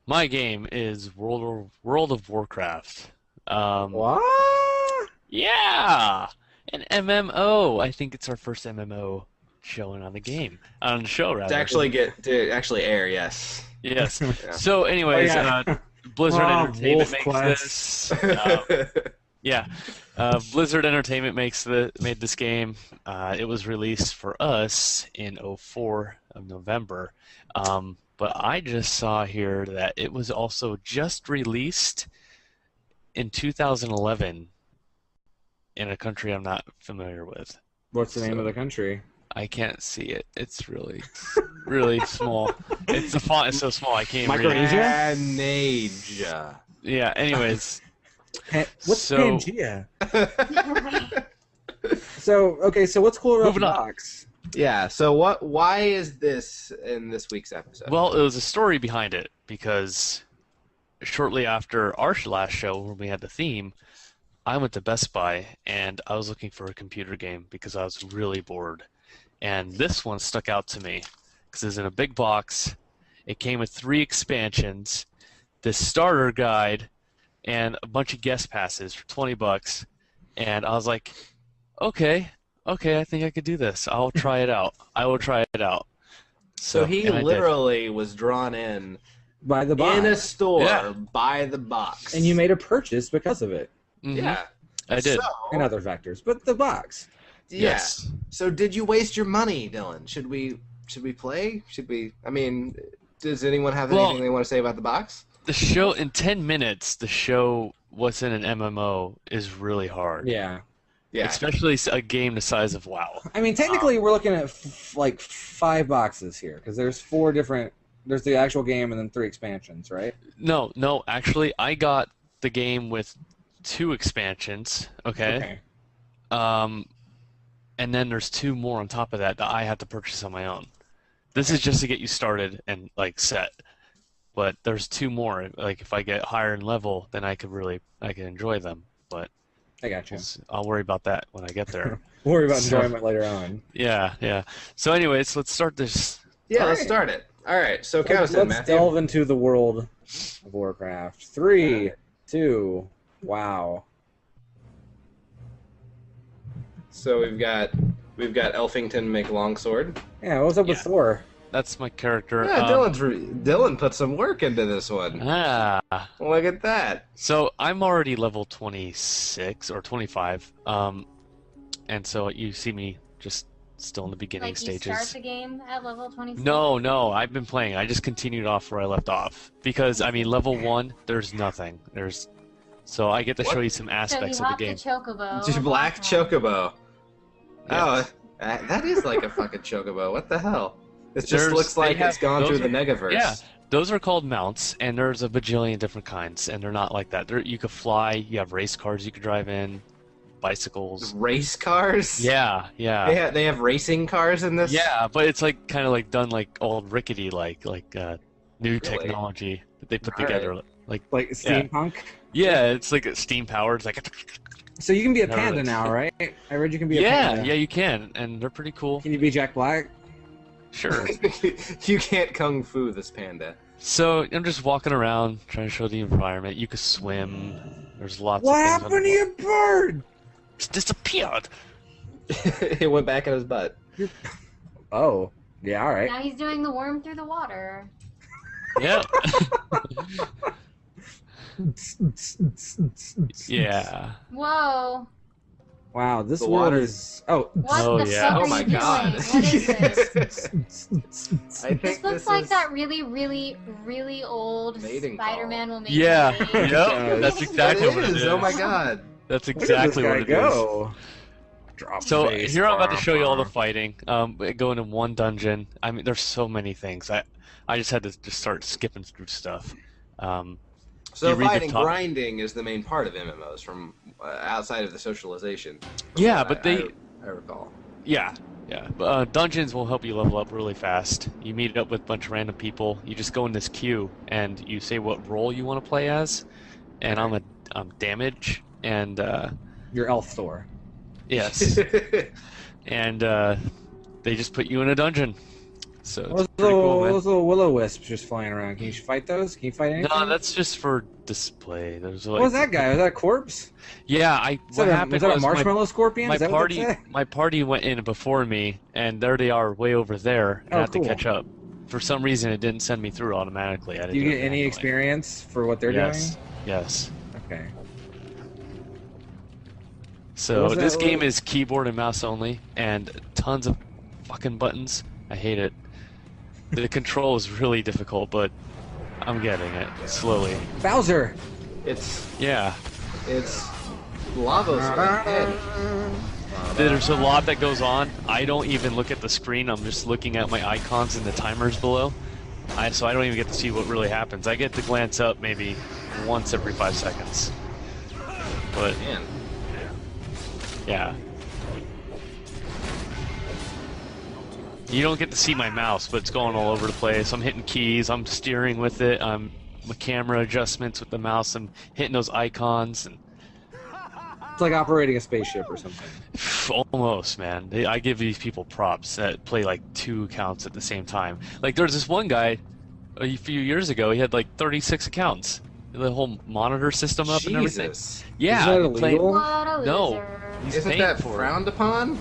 My game is World of Warcraft. What? Yeah, an MMO. I think it's our first MMO showing on the show rather. To actually air, yes. Yes. So, anyways, Blizzard Entertainment makes this. Blizzard Entertainment made this game. It was released for us in 04 of November. But I just saw here that it was also just released in 2011 in a country I'm not familiar with. What's the name of the country? I can't see it. It's really small. It's the font is so small I can't read it. Micronesia. Yeah. Anyways. What's Pangea? So what's cool about the box? Yeah, so why is this in this week's episode? Well, it was a story behind it, because shortly after our last show, when we had the theme, I went to Best Buy, and I was looking for a computer game because I was really bored. And this one stuck out to me, because it was in a big box. It came with 3 expansions, this starter guide, and a bunch of guest passes for $20. And I was like, okay, I think I could do this. I'll try it out. I will try it out. So he literally was drawn in by the box. In a store by the box. And you made a purchase because of it. Mm-hmm. Yeah. I did. And other factors, but the box. Yes. So did you waste your money, Dylan? Should we play? I mean, does anyone have anything they want to say about the box? The show, in 10 minutes, the show what's in an MMO is really hard. Yeah. Yeah. Especially a game the size of WoW. I mean, technically, we're looking at like 5 boxes here, because there's 4 different. There's the actual game and then 3 expansions, right? No. Actually, I got the game with 2 expansions. Okay. And then there's 2 more on top of that I have to purchase on my own. This is just to get you started and like set. But there's 2 more. Like if I get higher in level, then I can enjoy them. But I got you. I'll worry about that when I get there. We'll worry about enjoyment later on. Yeah. So anyways, let's start this. Yeah, let's start it. All right, so count us in, Matthew. Let's delve into the world of Warcraft. 3, 2, wow. So we've got Elfington make longsword. Yeah, what's up with Thor? That's my character. Yeah, Dylan put some work into this one. Look at that. So I'm already level 26 or 25, and so you see me just still in the beginning stages. You start the game at level 26? No, I've been playing. I just continued off where I left off because I mean level 1, there's nothing. So I get to show you some aspects of the game. So you hopped the chocobo. Just black chocobo. Yes. Oh, that is like a fucking chocobo. What the hell? It just looks like it's gone through the Negaverse. Yeah, those are called mounts, and there's a bajillion different kinds, and they're not like that. You could fly, you have race cars you could drive in, bicycles. Race cars? Yeah, yeah. They have racing cars in this? Yeah, but it's like kind of like done like old rickety like new technology that they put together. Like steampunk? Yeah, it's like steam powered. It's like. So you can be a panda now, right? I heard you can be a panda. Yeah, you can, and they're pretty cool. Can you be Jack Black? Sure. You can't kung fu this panda. So I'm just walking around trying to show the environment. You can swim. There's lots What of things. happened to your bird? It's disappeared. It went back in his butt. Oh, yeah, all right. Now he's doing the worm through the water. Yeah. Yeah. Whoa. Wow, this The world water is... Oh. What Oh, the yeah. fuck Oh are my you God. doing? What is this? I think This looks this like is that really, really, really old Mating call. Spider-Man will make Yeah. you wait. Yep. That's exactly what it is. Oh my god. That's Where exactly did what this it guy is. go? Drop So face. here I'm about to show you all the fighting. Going in one dungeon. I mean, there's so many things. I just had to just start skipping through stuff. So You read the fighting, top- grinding is the main part of MMOs from outside of the socialization. Yeah, From but what I recall. Yeah. Dungeons will help you level up really fast. You meet up with a bunch of random people. You just go in this queue and you say what role you want to play as. And I'm damage and Your elf Thor. yes. And they just put you in a dungeon. So it's Those pretty cool, man. little will-o-wisps just flying around. Can you fight those? Can you fight anything? No, that's just for display. There's like, What was that guy? Was that a corpse? Yeah, Was what that happened a was marshmallow scorpion? my Is that what party that said? my party went in before me, and there they are way over there, and Oh, I had cool. to catch up. For some reason, it didn't send me through automatically. I Do didn't you do get it any manually. experience for what they're Yes, yes. doing? Okay. So What was this that game little- is keyboard and mouse only, and tons of fucking buttons. I hate it. The control is really difficult, but I'm getting it slowly. Bowser! It's Yeah, Lava's head. there's a lot that goes on. I don't even look at the screen. I'm just looking at my icons and the timers below. So I don't even get to see what really happens. I get to glance up maybe once every 5 seconds. But Man. yeah. You don't get to see my mouse, but it's going all over the place. I'm hitting keys, I'm steering with it, I'm camera adjustments with the mouse, I'm hitting those icons, and It's like operating a spaceship or something. almost, man. I give these people props that play like 2 accounts at the same time. Like there's this one guy a few years ago, he had like 36 accounts. The whole monitor system up and everything. Jesus. Yeah, Is that he played- illegal? What a No. loser. He's Isn't paying that for it. frowned upon?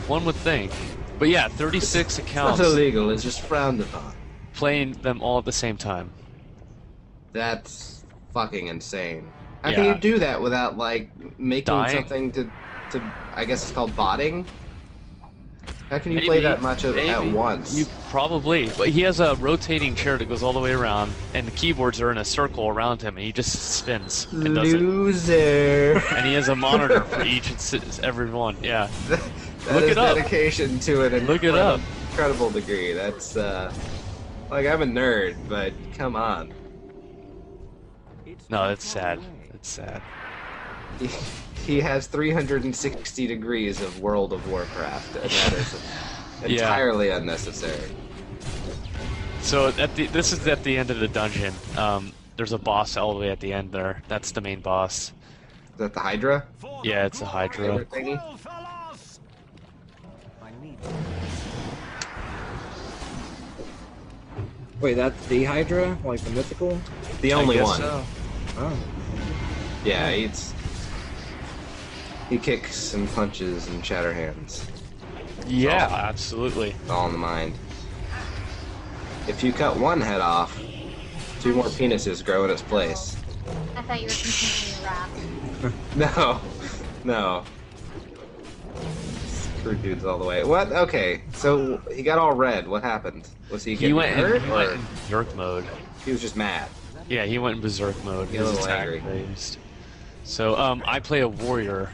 One would think. But yeah, 36 It's accounts, not illegal, it's just frowned upon. playing them all at the same time. That's fucking insane. How Yeah. can you do that without like making Dying? something to I guess it's called botting? How can you Maybe, play that much at maybe. once? You probably. But he has a rotating chair that goes all the way around, and the keyboards are in a circle around him, and he just spins and does it. Loser. And he has a monitor for each every one. Yeah. That Look is it up. dedication to an Look it up. incredible degree. That's like I'm a nerd, but come on. No, it's sad. It's sad. He has 360 degrees of World of Warcraft, and that is Yeah. entirely unnecessary. So this is at the end of the dungeon. There's a boss all the way at the end there. That's the main boss. Is that the Hydra? Yeah, it's a Hydra. Thingy? Wait, that's the Hydra? Like the mythical? The I only guess one. so. Oh. Yeah, he kicks and punches and ShatterHands. Yeah, absolutely. It's all in the mind. If you cut one head off, 2 more penises grow in its place. I thought you were continuing your rap. No, no. Crude Dudes all the way. What? Okay, so he got all red. What happened? Was he getting He went hurt, in or berserk mode. he was just mad? Yeah, he went in berserk mode. Get a His little attack angry. raised. So I play a warrior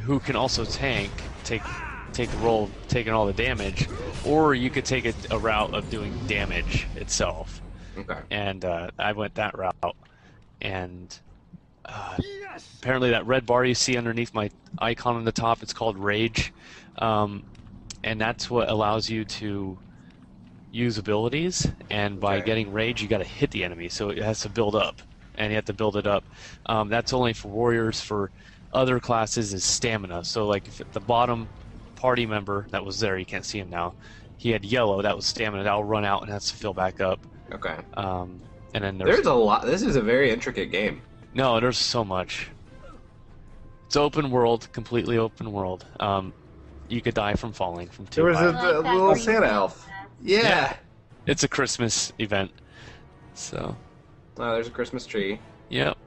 who can also take the role of taking all the damage, or you could take a route of doing damage itself. Okay. And I went that route, and apparently that red bar you see underneath my icon on the top, it's called Rage. And that's what allows you to use abilities, and by getting Rage, you got to hit the enemy, so it has to build up, and you have to build it up. That's only for warriors. For other classes is stamina. So like if the bottom party member that was there, you can't see him now, he had yellow, that was stamina, that'll run out and has to fill back up. Okay. And then there's a lot. This is a very intricate game. No, there's so much. It's open world, completely open world. You could die from falling from too There was high. a little Santa elf. Yeah. It's a Christmas event. So. Oh, there's a Christmas tree. Yep.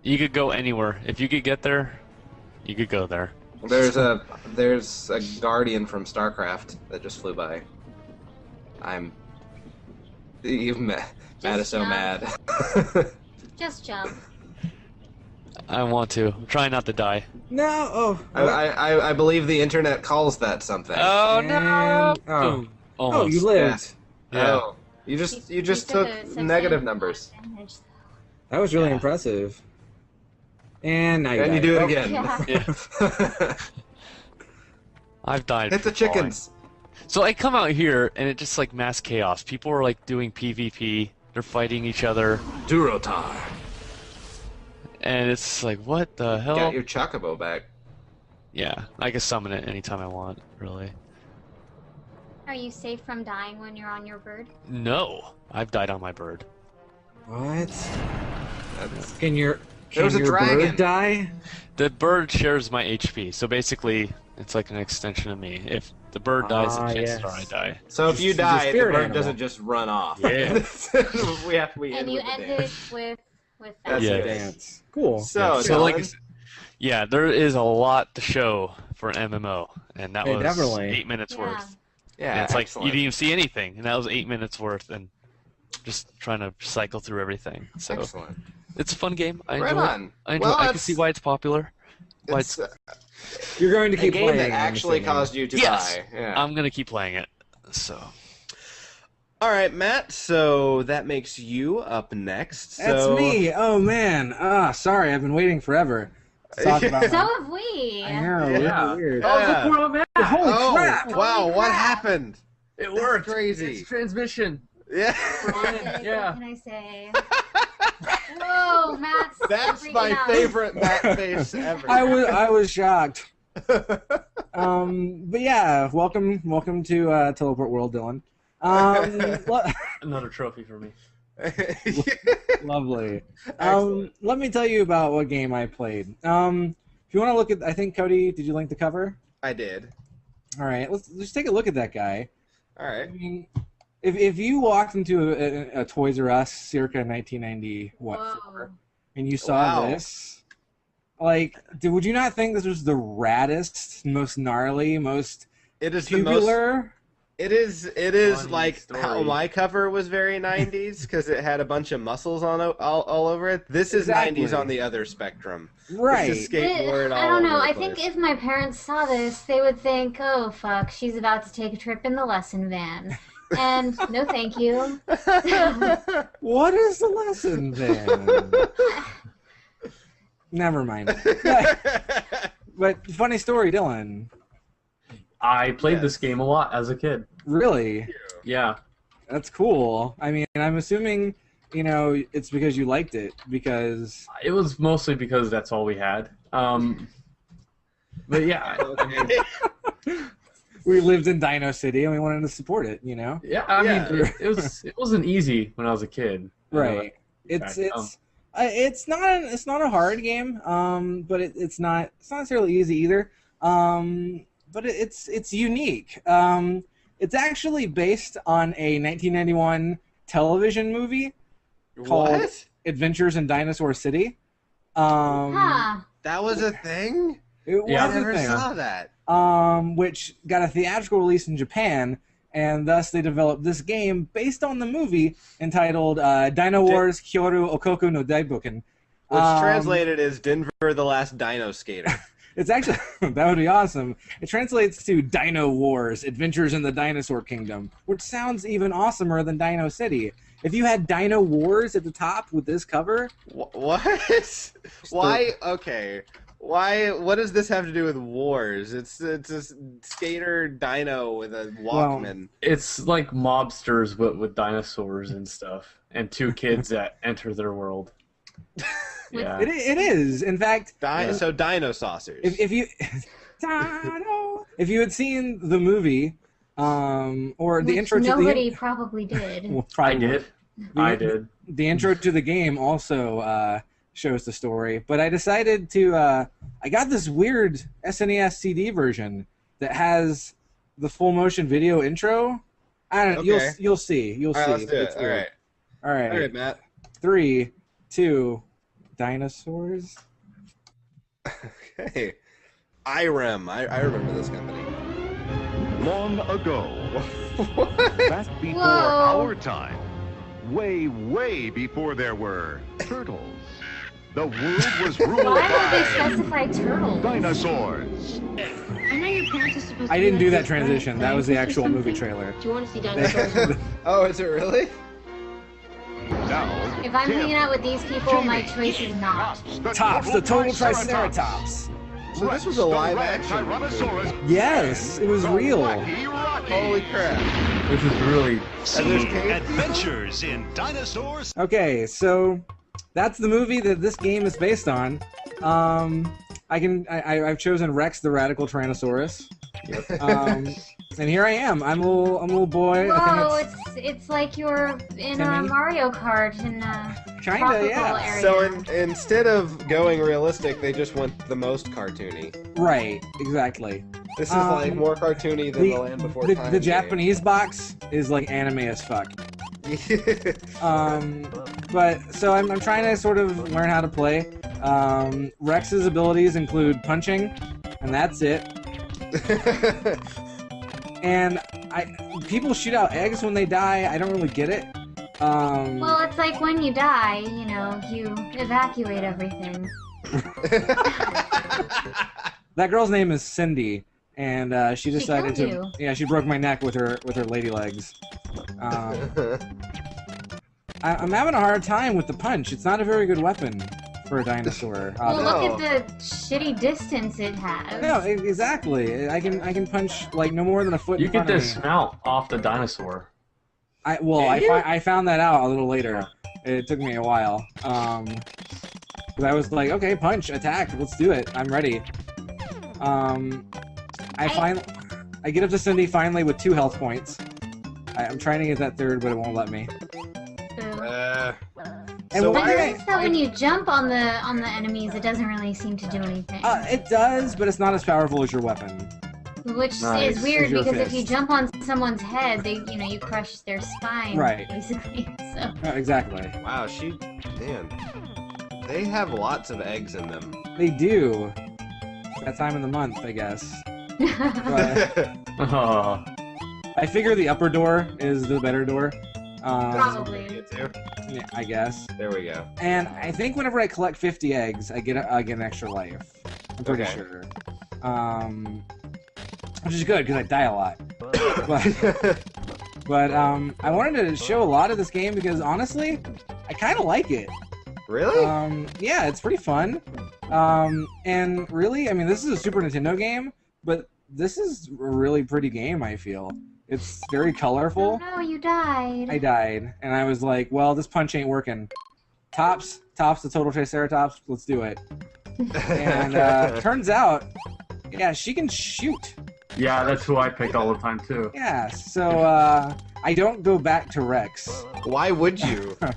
You could go anywhere. If you could get there, you could go there. There's a guardian from StarCraft that just flew by. Matt is so mad. Just jump. Oh. I want to. I'm trying not to die. No. Oh. I believe the internet calls that something. Oh no! And- oh. Almost. Oh, you lived. Yeah. Oh, you just took negative numbers. That was really Yeah. impressive. And now you And you died. do it Oh, again. Yeah. I've died. Hit the from falling. chickens. So I come out here and it just like mass chaos. People are like doing PvP. They're fighting each other, Durotar. and it's like, what the hell? Got your chocobo back. Yeah, I can summon it anytime I want. Really. Are you safe from dying when you're on your bird? No, I've died on my bird. What? That's, Can your There was a dragon. bird die? The bird shares my HP, so basically it's like an extension of me. If the bird dies, the chances yes. are I die. so if you She's a die, the spirit bird animal. doesn't just run off. Yeah. we And end you with the ended dance. with That's that. Yeah. it. Dance. Cool. So, So like, Dylan, yeah, there is a lot to show for an MMO, and that Yeah, was definitely. 8 minutes Yeah. worth. yeah, And it's like excellent. you didn't even see anything, and that was 8 minutes worth, and just trying to cycle through everything. So Excellent. it's a fun game. I Right enjoy it. on. I enjoy. Well, I can that's- see why it's popular. Why It's You're going to a keep game playing. that I'm actually assuming. caused you to Yes. die. Yeah. I'm gonna keep playing it. So All right, Matt. So that makes you up next. That's So me. Oh man. Sorry, I've been waiting forever. To talk about. So have we. I know. Yeah. Weird. Yeah. where I'm at. Holy Oh, crap! wow! Holy What crap. happened? It That's worked. crazy. It's transmission. Yeah. Yeah. What can I say? Whoa, Matt's That's freaking my out. favorite Matt face ever. I was shocked. But yeah, welcome to Teleport World, Dylan. Another trophy for me. Lovely. Excellent. Let me tell you about what game I played. If you want to look at, I think Cody, did you link the cover? I did. All right, let's take a look at that guy. All I right. mean, if you walked into a Toys R Us circa 1990 Whoa. and you saw Wow. this, like, would you not think this was the raddest, most gnarly, most It is the most. tubular? It is Funny like story. how my cover was very 90s because it had a bunch of muscles on all over it. This is Exactly. 90s on the other spectrum. Right. This is skateboard all I don't know. over the I think place. if my parents saw this, they would think, "Oh fuck, she's about to take a trip in the lesson van," and no, thank you. What is the lesson then? Never mind. But funny story, Dylan. I played Yes. this game a lot as a kid. Really? Yeah. That's cool. I mean, I'm assuming, it's because you liked it, because It was mostly because that's all we had. But yeah, I mean, we lived in Dino City and we wanted to support it, yeah. I Yeah. mean, it wasn't easy when I was a kid. Right. It's not a hard game, but it's not necessarily easy either. But it's unique. It's actually based on a 1991 television movie called What? Adventures in Dinosaur City. Huh. That was a thing? It Yeah. I was a never thing. saw that. Which got a theatrical release in Japan, and thus they developed this game based on the movie entitled Dino Wars Kyoru Okoku no Daibuken. Which translated is Denver the Last Dino Skater. It's actually, that would be awesome. It translates to Dino Wars, Adventures in the Dinosaur Kingdom, which sounds even awesomer than Dino City. If you had Dino Wars at the top with this cover, What? Why? Okay. Why? What does this have to do with wars? It's a skater dino with a Walkman. It's like mobsters with dinosaurs and stuff, and two kids that enter their world. Yeah. it is. In fact, So dino saucers. if you Dino, if you had seen the movie, or the intro to nobody probably did. well, I probably. did. I did. The intro to the game also shows the story, but I decided to. I got this weird SNES CD version that has the full motion video intro. I don't know. Okay. You'll see. You'll All right, see. let's do it. It's All weird. right. All right. All right, Matt. 3, 2, dinosaurs. Okay. IREM. I remember this company. Long ago, back before Whoa. our time, way before there were turtles, the world was ruled Why would they by specify turtles? dinosaurs. I know your parents are supposed to I didn't be do like that this, transition. right? That was the Dinosaurs or actual movie something? trailer. Do you want to see dinosaurs? Oh, is it really? Now, If I'm Tim, hanging out with these people, my Jamie, choice is not. Tops, the total Triceratops. So this was a live action Tyrannosaurus. Yes, it was real. Wacky Rocky. Holy crap. This is really. And there's cave- Adventures in Dinosaurs. Okay, so that's the movie that this game is based on. I've chosen Rex the Radical Tyrannosaurus. And here I am. I'm a little boy. Whoa, I think it's like you're in Timmy? Mario Kart in it's kinda, tropical yeah. area. So instead of going realistic, they just went the most cartoony. Right, exactly. This is like more cartoony than the Land Before Time. The Japanese box is like anime as fuck. But so I'm trying to sort of learn how to play. Rex's abilities include punching, and that's it. And people shoot out eggs when they die. I don't really get it. Well, it's like when you die, you evacuate everything. That girl's name is Cindy, and she decided killed to. you. Yeah, she broke my neck with her lady legs. I'm having a hard time with the punch. It's not a very good weapon for a dinosaur. Well, obviously. look at the shitty distance it has. No, exactly. I can punch like no more than a foot. You in get front the of me. smell off the dinosaur. I found that out a little later. It took me a while. 'Cause I was like, okay, punch, attack, let's do it. I'm ready. I get up to Cindy finally with 2 health points. I'm trying to get that 3rd, but it won't let me. And So one I thing noticed that when you jump on the enemies, it doesn't really seem to do anything. it does, but it's not as powerful as your weapon. Which Nice. is weird Your because if you fist. jump on someone's head, you crush their spine, Right. basically. So Exactly. Wow, man. They have lots of eggs in them. They do. That time of the month, I guess. But Oh, I figure the upper door is the better door. probably. Yeah, I guess. There we go. And I think whenever I collect 50 eggs, I get an extra life. I'm pretty Okay. sure. Which is good because I die a lot. But I wanted to show a lot of this game because honestly, I kind of like it. Really? Yeah, it's pretty fun. And really, I mean, this is a Super Nintendo game, but this is a really pretty game. I feel it's very colorful. Oh no, you died. I died, and I was like, well, this punch ain't working. Tops, the total Triceratops, let's do it. And turns out, yeah, she can shoot. yeah, that's who I picked all the time too. Yeah, so I don't go back to Rex. Why would you? I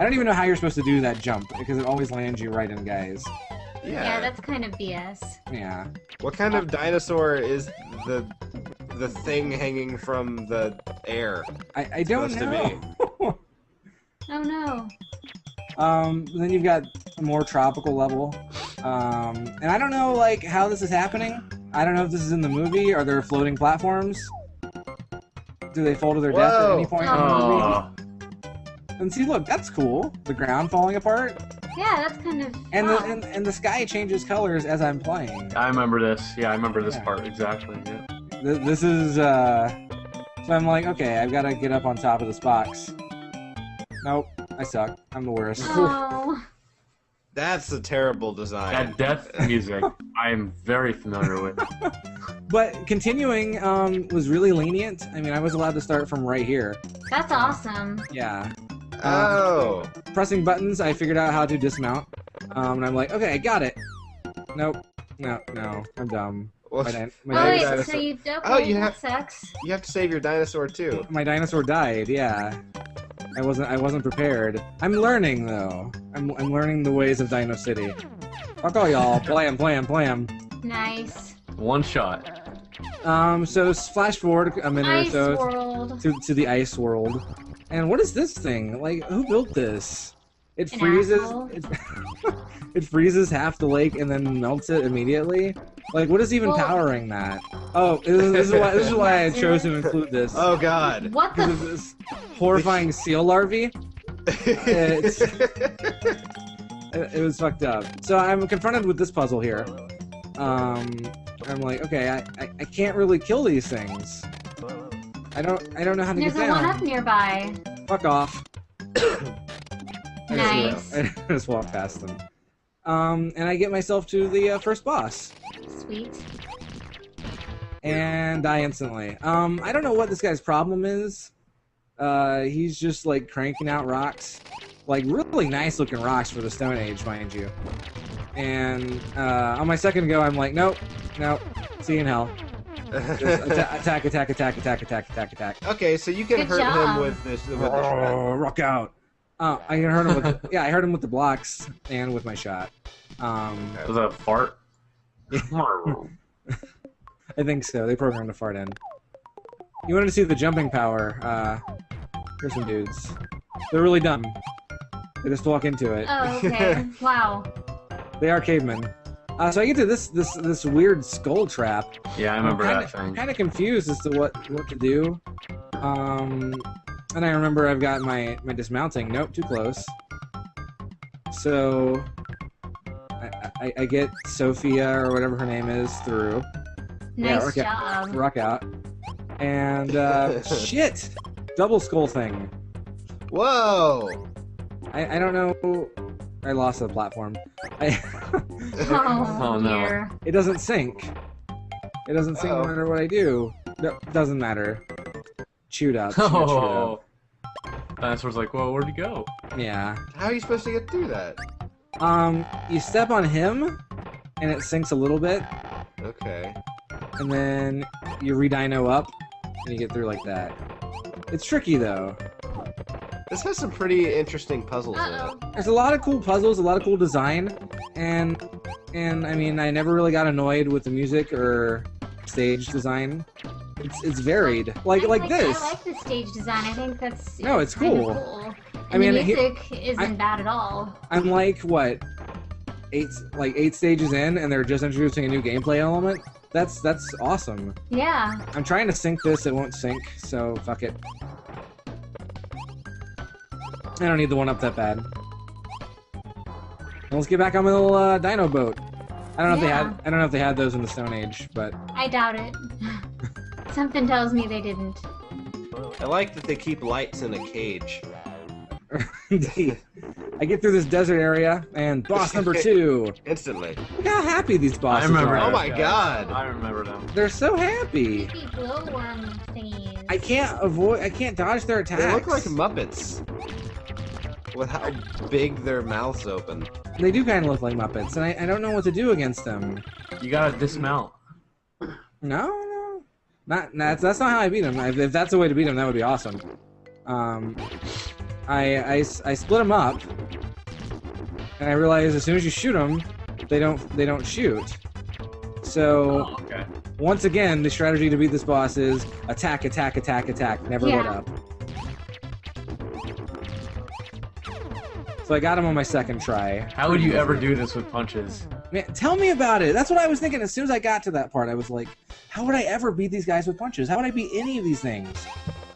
don't even know how you're supposed to do that jump, because it always lands you right in guys. Yeah, that's kind of BS. Yeah. What kind of dinosaur is the thing hanging from the air? I don't Supposed to know. Oh no. Then you've got a more tropical level. And I don't know, like, how this is happening. I don't know if this is in the movie. Are there floating platforms? Do they fall to their death at any point in the movie? Oh, And see, look, that's cool. The ground falling apart. Yeah, that's kind of And fun. the sky changes colors as I'm playing. I remember this. Yeah, I remember this Yeah. part exactly. Yeah. This is, so I'm like, okay, I've got to get up on top of this box. Nope, I suck. I'm the worst. Oh. That's a terrible design. That death music, I am very familiar with. But continuing was really lenient. I mean, I was allowed to start from right here. That's awesome. Yeah. Oh. Pressing buttons, I figured out how to dismount. And I'm like, okay, I got it. Nope. No, I'm dumb. Well, Oh wait, dinosaur. so you okay, Oh, you that have- sucks. You have to save your dinosaur too. My dinosaur died, yeah. I wasn't prepared. I'm learning though. I'm learning the ways of Dino City. Fuck all y'all. Play 'em. Nice. One shot. So flash forward a minute Ice or so world. to the ice world. And what is this thing? Like, who built this? It An freezes. asshole. It freezes half the lake and then melts it immediately. Like, what is even Well- powering that? Oh, this is why I chose to include this. Oh God. What Because of the? this horrifying seal larvae. It was fucked up. So I'm confronted with this puzzle here. I'm like, okay, I can't really kill these things. I don't know how to There's get a one up down. nearby. Fuck off. Nice. I just walk past them. And I get myself to the first boss. Sweet. And die instantly. I don't know what this guy's problem is. He's just like cranking out rocks. Like really nice looking rocks for the Stone Age, mind you. And on my second go, I'm like, nope. See you in hell. Just attack. Okay, so you can Good hurt job. him with this. With the Oh, rock out. I can hurt him with I hurt him with the blocks and with my shot. Was that a fart? I think so. They programmed a fart in. You wanted to see the jumping power? Here's some dudes. They're really dumb. They just walk into it. Oh, okay. Wow. They are cavemen. So I get to this weird skull trap. Yeah, I remember I'm that thing. kind of confused as to what to do. And I remember I've got my dismounting. Nope, too close. So I get Sophia or whatever her name is through. Nice Yeah, job. rock out. And shit, double skull thing. Whoa! I don't know. I lost the platform. Oh, Oh, no. dear. It doesn't sync. It doesn't sync no Uh-oh. matter what I do. No, doesn't matter. Chewed up. Chewed Oh. up. Dinosaur's like, whoa, where'd he go? Yeah. How are you supposed to get through that? You step on him, and it sinks a little bit, Okay. and then you re-dino up, and you get through like that. It's tricky though. This has some pretty interesting puzzles in Uh-oh. it. There's a lot of cool puzzles, a lot of cool design, and I mean, I never really got annoyed with the music or stage design. It's varied, like this. I like the stage design. I think that's No, it's kinda cool. And I mean, the music isn't bad at all. I'm like what, eight stages in, and they're just introducing a new gameplay element. That's awesome. Yeah. I'm trying to sync this, it won't sync, so fuck it. I don't need the one up that bad. Let's get back on my little dino boat. I don't know if they had those in the Stone Age, but I doubt it. Something tells me they didn't. I like that they keep lights in a cage. indeed. I get through this desert area, and boss number 2. Instantly. Look how happy these bosses I remember. are. Oh those my guys. God. I remember them. They're so happy. Creepy glowworm thingies. I can't dodge their attacks. They look like Muppets. With how big their mouths open. They do kind of look like Muppets, and I don't know what to do against them. You gotta dismount. No. That's not how I beat them. If that's the way to beat them, that would be awesome. I split them up, and I realized as soon as you shoot them, they don't shoot. So Oh, okay. once again, the strategy to beat this boss is attack, never let Yeah. up. So I got him on my second try. How would you ever do this with punches? Man, tell me about it. That's what I was thinking as soon as I got to that part. I was like, how would I ever beat these guys with punches? How would I beat any of these things?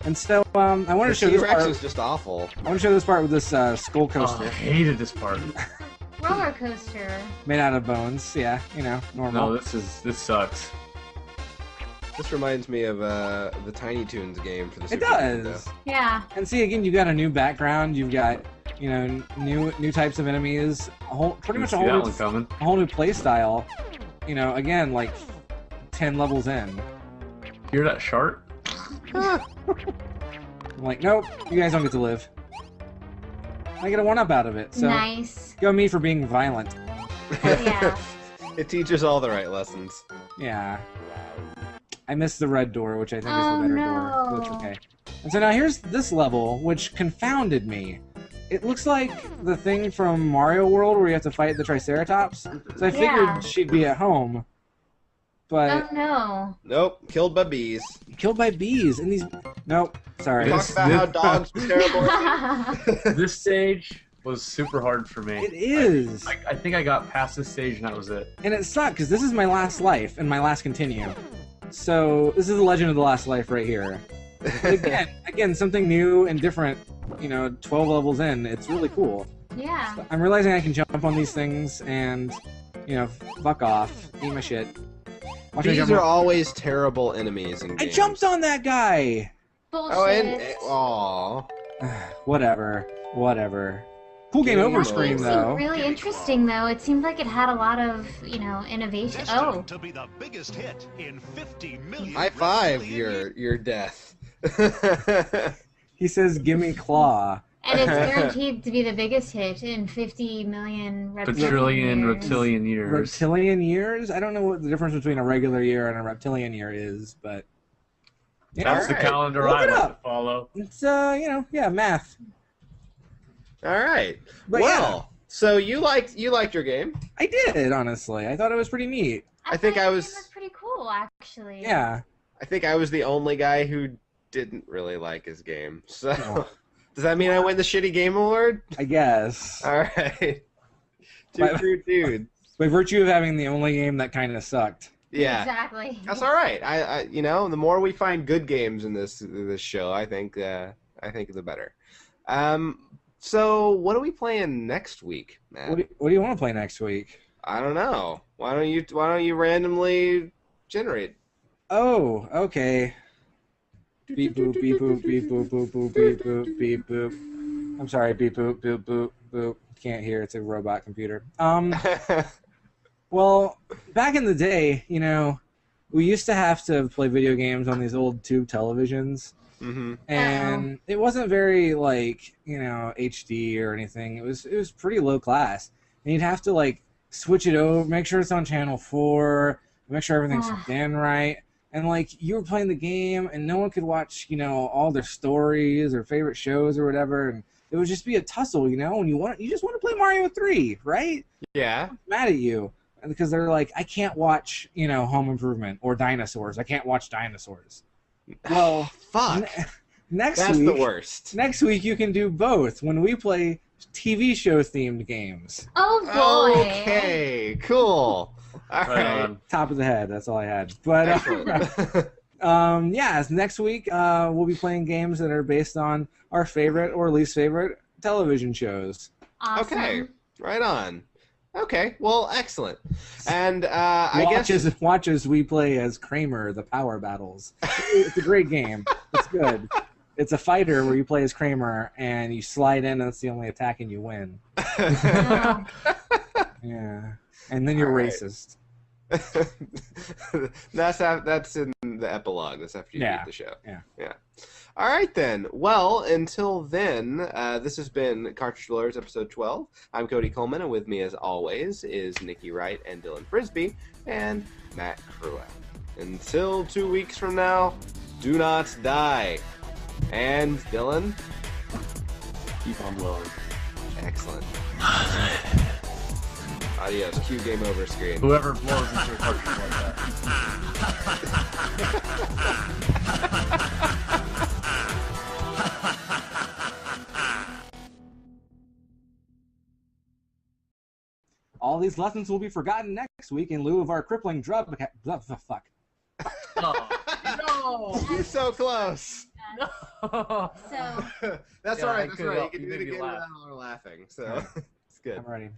And so I want to show this T-Rex part. is just awful. I want to show this part with this skull Oh, coaster I hated this part. Roller coaster. made out of bones. Yeah, normal. No, this sucks. This reminds me of the Tiny Toons game for the It Super does. Nintendo. Yeah. And see, again, you've got a new background. You've got, you know, new types of enemies. Pretty much a that one coming. whole new play style. You know, again, like 10 levels in. Hear that shark? I'm like, nope, you guys don't get to live. I get a 1-up out of it. So Nice. go me for being violent. Yeah. It teaches all the right lessons. Yeah. I missed the red door, which I think is Oh, the better no. door. But it's okay. And so now here's this level, which confounded me. It looks like the thing from Mario World where you have to fight the Triceratops. So I figured Yeah. she'd be at home. But Oh no. Nope, killed by bees. killed by bees and these. Nope. Sorry. Talk about how dogs were terrible. This stage was super hard for me. It is. I think I got past this stage and that was it. And it sucked because this is my last life and my last continue. So this is the Legend of the Last Life right here. But again, something new and different. You know, 12 levels in, it's really cool. Yeah. I'm realizing I can jump on these things and, you know, fuck off, eat my shit. Watch me Bees jump are on- always terrible enemies in I games. jumped on that guy. Bullshit. Oh, and aw. Whatever. Cool game Game over over. screen It seemed though. really interesting, though. It seemed like it had a lot of, you know, innovation. Destined Oh. to be the biggest hit in 50 million. High five reptilian your death. He says, "Give me claw." And it's guaranteed to be the biggest hit in 50 million Quadrillion reptilian years. Reptilian years? I don't know what the difference between a regular year and a reptilian year is, but yeah, That's the Alright. calendar Look I it like up. to follow. it's you know, yeah, math. All right. But well, so you liked your game. I did honestly. I thought it was pretty neat. I think thought I it was- pretty cool, actually. Yeah. I think I was the only guy who didn't really like his game. So Oh. does that mean I win the shitty game award? I guess. All right. Two But- Crude Dudes. By virtue of having the only game that kind of sucked. Yeah. Exactly. That's all right. I you know, the more we find good games in this show, I think the better. So what are we playing next week, Matt? What do you want to play next week? I don't know. Why don't you randomly generate? Oh, okay. Beep boop, beep boop, beep boop, boop boop, beep boop, beep boop. I'm sorry, beep boop, boop boop, boop. Can't hear. It's a robot computer. Well, back in the day, you know, we used to have to play video games on these old tube televisions, Mm-hmm. and it wasn't very like, you know, HD or anything. It was pretty low class, and you'd have to like switch it over, make sure it's on channel 4, make sure everything's thin right. And like you were playing the game, and no one could watch, you know, all their stories or favorite shows or whatever, and it would just be a tussle, you know. And you just want to play Mario 3, right? Yeah. Mad at you because they're like, I can't watch, you know, Home Improvement or Dinosaurs. I can't watch Dinosaurs. Well, Fuck. next That's week, the worst. Next week you can do both when we play TV show themed games. Oh boy. Okay. Cool. All Right right. on. Top of the head. That's all I had. But Excellent. yeah, next week we'll be playing games that are based on our favorite or least favorite television shows. Awesome. Okay. Right on. Okay. Well, excellent. And I guess Watch as we play as Kramer the Power Battles. It's a great game. It's good. It's a fighter where you play as Kramer and you slide in and that's the only attack and you win. Oh. Yeah. And then you're All right. racist. that's in the epilogue. That's after you Yeah. beat the show. Yeah. All right then. Well, until then, this has been Cartridge Blowers episode 12. I'm Cody Coleman, and with me, as always, is Nikki Wright and Dylan Frisbee and Matt Crua. Until 2 weeks from now, do not die. And Dylan, Keep on blowing. excellent. Adios. Cue game over screen. Whoever blows into a cartridge like that. All these lessons will be forgotten next week in lieu of our crippling drug. Fuck. Oh, no! You're so close. So That's Yeah, all I right. That's could all right. You help can you do it made me again laugh. without all our laughing. So it's good. I'm ready.